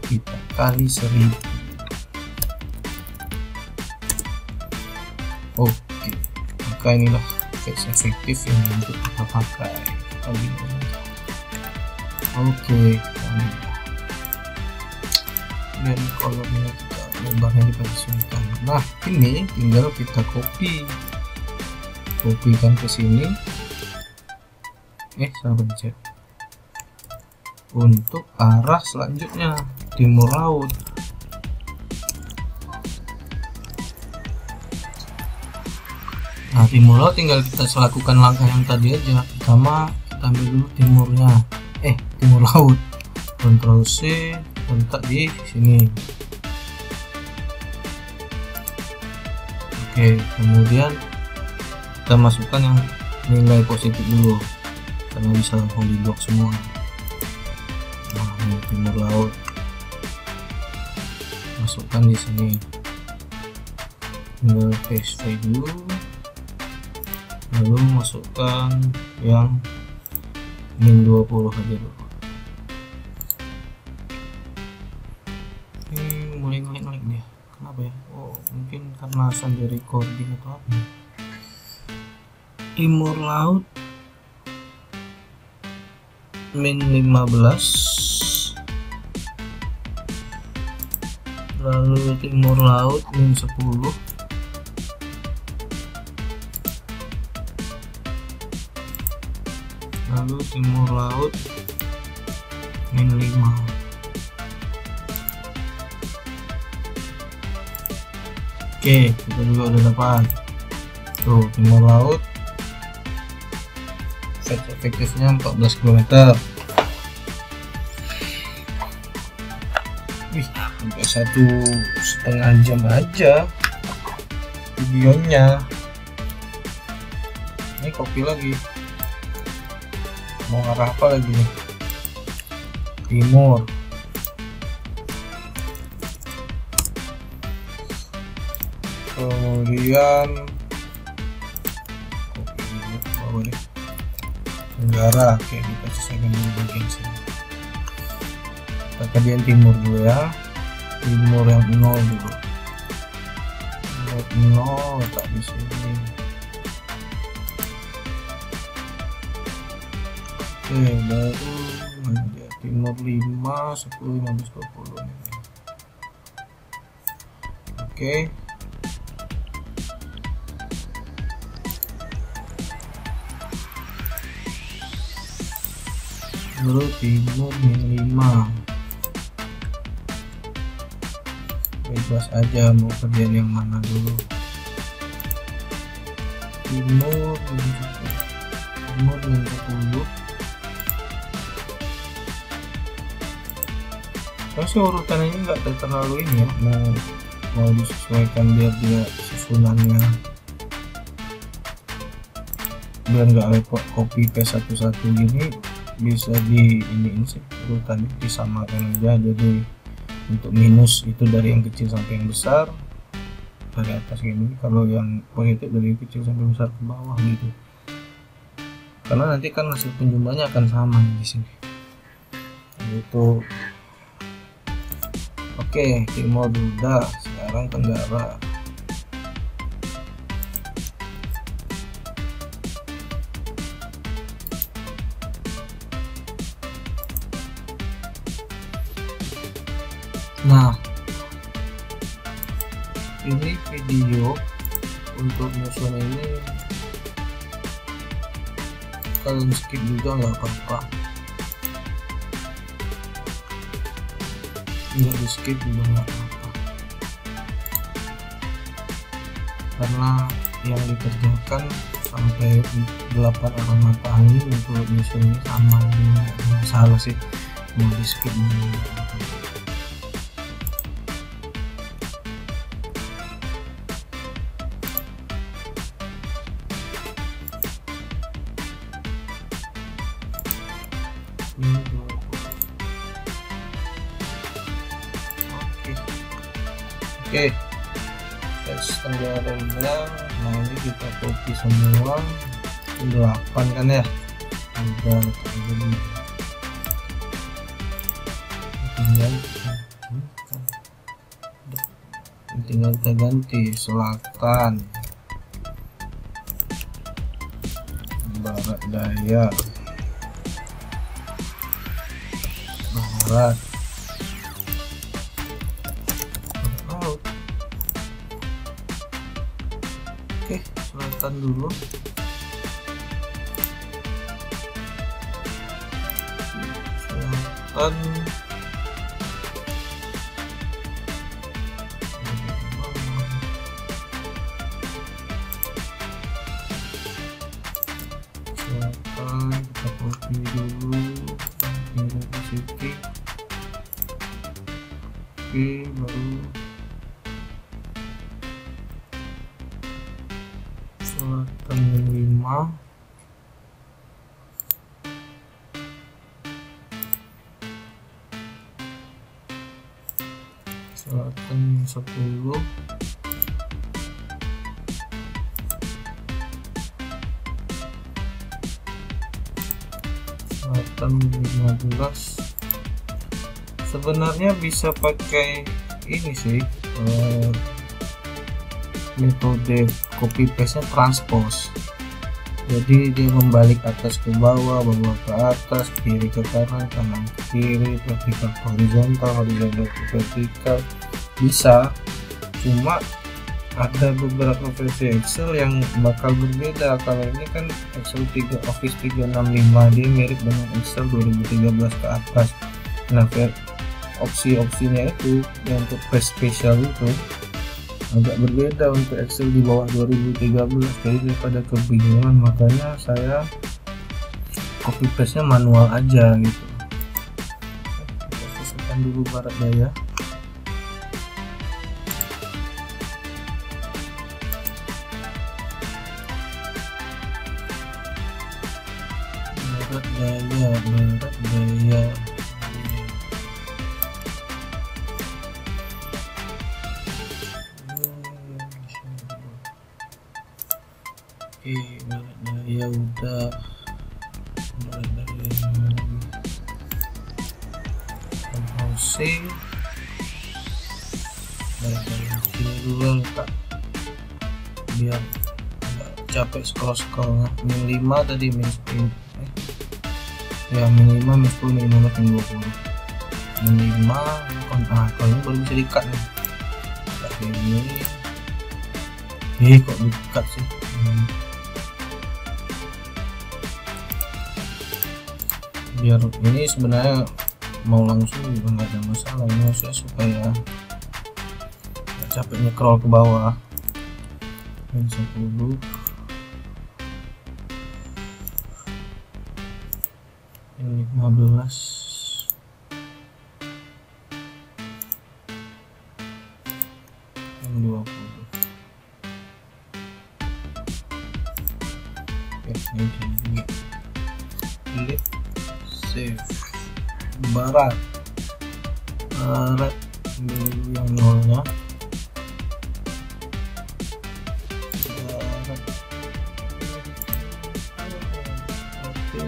A: Kita kali 1000. Oke, maka inilah phase efektif yang nanti kita pakai. Oke, dan kolomnya kita lebarnya dipersingkat. Nah, ini tinggal kita kopikan ke sini. Salah pencet. Untuk arah selanjutnya timur laut. Nah, timur laut tinggal kita lakukan langkah yang tadi aja. Pertama kita ambil dulu timurnya, timur laut, Ctrl C, letak di sini. Oke, kemudian kita masukkan yang nilai positif dulu, karena bisa langsung di blok semua. Nah, ini timur laut, masukkan di sini, tinggal paste dulu, lalu masukkan yang min 20 aja dulu. Ini mulai naik dia, kenapa ya? Mungkin karena sambil recording atau apa. Timur laut min 15, lalu timur laut min 10, lalu timur laut min 5. Oke, kita juga udah dapat tuh timur laut efektifnya 14 km. Wih, sampai 1,5 jam aja videonya. Ini kopi lagi, mau arah apa lagi nih? Timur. Kemudian kopi dulu, bawah deh. Tenggara, oke, kita sesuaikan dulu bagian sini. Kita bagian timur dulu ya, timur yang 0 dulu. 0 letak di sini. Oke, baru timur 5, 10, 15, 20 ini. Oke. Baru timur min 5. Bebas aja mau kerjaan yang mana dulu. Timur min 10. Saya urutan ini nggak terlalu ini ya, mau disesuaikan biar dia susunannya, biar nggak repot copy paste satu-satu gini, bisa di ini sih urutan disamakan aja. Jadi untuk minus itu dari yang kecil sampai yang besar, dari atas gini, kalau yang positif dari kecil sampai besar ke bawah gitu, karena nanti kan hasil penjumlahnya akan sama di sini gitu. Oke, timur udah, sekarang tenggara. Nah, ini video untuk nyusun ini kalian skip juga nggak apa-apa, nggak di skip juga nggak apa-apa, karena yang dikerjakan sampai 8 orang mata angin untuk nyusun ini sama, ini salah sih, mau di skip juga. Oke, tes tenggaranya. Nah, ini kita copy semua 8 kan ya, udah tinggal kita ganti selatan, barat daya, barat, laut. Oke, selatan dulu. Selatan kita copy dulu Indo Pasifik. Oke, baru selatan 5, selatan 10, selatan 15. Sebenarnya bisa pakai ini sih, metode copy paste nya transpose. Jadi dia membalik atas ke bawah, bawah ke atas, kiri ke kanan, kanan ke kiri, vertikal ke horizontal, horizontal ke vertikal, bisa. Cuma ada beberapa versi Excel yang bakal berbeda. Kalau ini kan Excel 3 Office 365, dia mirip dengan Excel 2013 ke atas. Nah, opsi-opsinya itu yang untuk page spesial itu agak berbeda untuk Excel di bawah 2013. Jadi daripada kebingungan, makanya saya copy paste nya manual aja gitu. Kita selesaikan dulu barat daya. Barat daya. Oke, barat daya udah. Barat daya housing. Barat daya sini dulu Kak, biar agak capek scroll min 5 tadi, min 10 ya, min 5, min 10, min 15, min 20, min 5. Kalau ini baru bisa di-cut nih. Kayak ini kok di-cut sih. Biar ini sebenarnya mau langsung juga nggak ada masalah, ini saya supaya nggak capek nge-scroll ke bawah. Min 10, min 15, min 20. Oke, ini bisa delete, save. Barat dulu yang nolnya. Oke,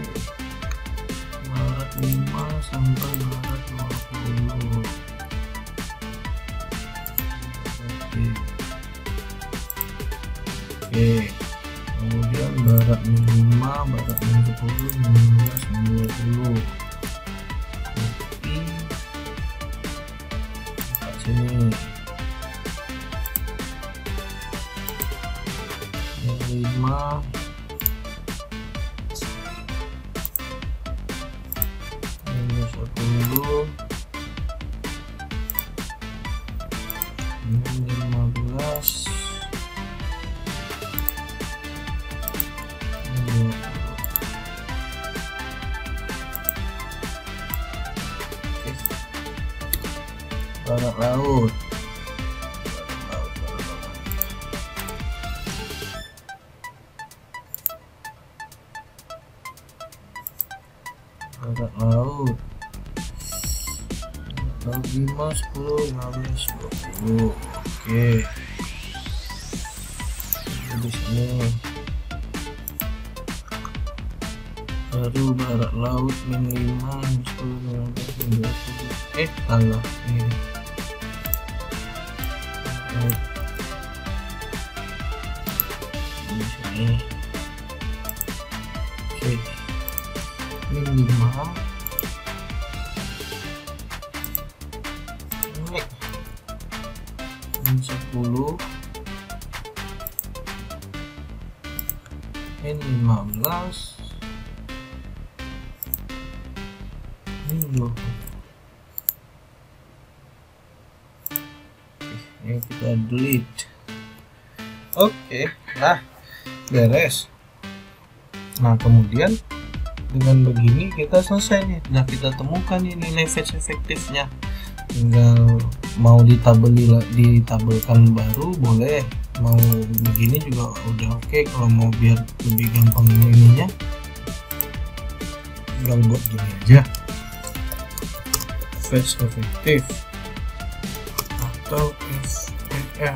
A: barat 5 sampai barat 20. Oke, kemudian barat 5, barat 10, 15, 20. Sini yang 5, ini 10, ini 15, ini 20. Barat laut. Barat laut 5, 10, 15, 20. Oke, di sini baru barat laut min 5, min 10, 15, min 20. Salah ini. Di sini. Oke, min 5, min 10, min 15, min 20. Ini kita delete. Oke, nah beres. Nah, kemudian dengan begini kita selesai nih. Nah, kita temukan ini nilai fetch efektifnya. Tinggal mau ditabelkan baru boleh, mau begini juga udah oke. Kalau mau biar lebih gampang ininya, tinggal buat gini aja, fetch efektif atau FEF,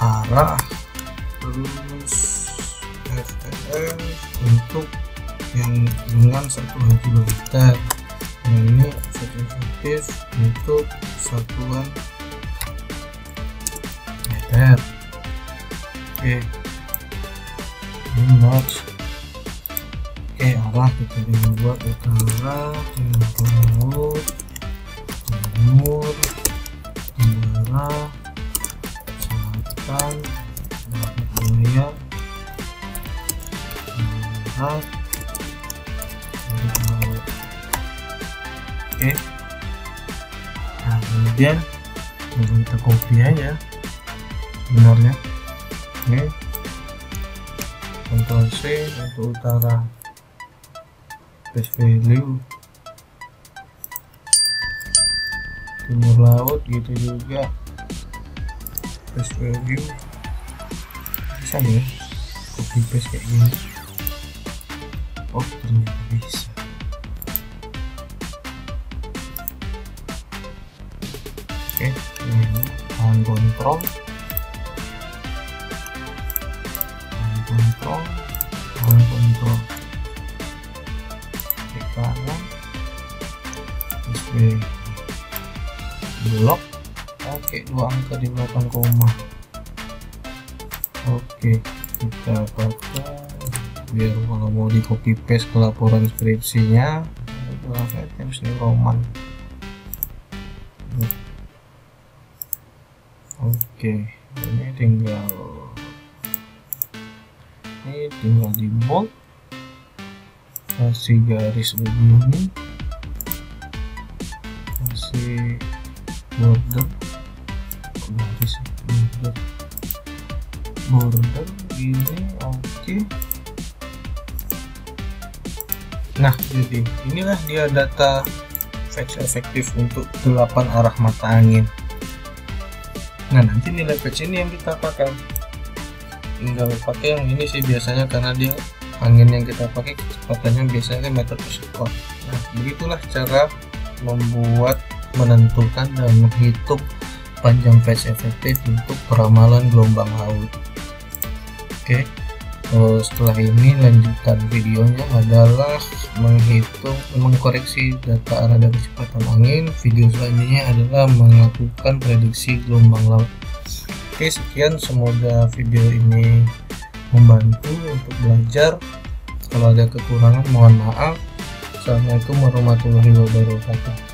A: arah, terus FEF untuk yang dengan 1 km. Yang ini fetch efektif untuk satuan meter. Oke, ini notch. Oke, arah kita buat utara, timur laut, timur, tenggara, selatan, barat daya, barat, laut. Oke, nah kemudian kita copy aja sebenarnya. Oke, Ctrl C untuk utara, paste value, timur laut gitu juga, paste value. Bisa ya copy paste kayak gini? Oh ternyata bisa. Oke, ini tahan kontrol, klik kanan, display blok, pakai 2 angka di belakang koma. Oke, kita pakai biar kalau mau di copy paste ke laporan skripsinya pakai Times New Roman. Oke, ini tinggal di bold, kasih garis begini, kasih border ini. Oke, nah jadi inilah dia data fetch efektif untuk 8 arah mata angin. Nah nanti nilai fetch ini yang kita pakai, tinggal pakai yang ini sih biasanya, karena dia angin yang kita pakai kecepatannya biasanya meter per sekon. Nah begitulah cara membuat, menentukan dan menghitung panjang fetch efektif untuk peramalan gelombang laut. Oke, setelah ini lanjutan videonya adalah mengkoreksi data arah dan kecepatan angin. Video selanjutnya adalah melakukan prediksi gelombang laut. Oke, sekian, semoga video ini membantu untuk belajar. Kalau ada kekurangan mohon maaf. Assalamualaikum warahmatullahi wabarakatuh.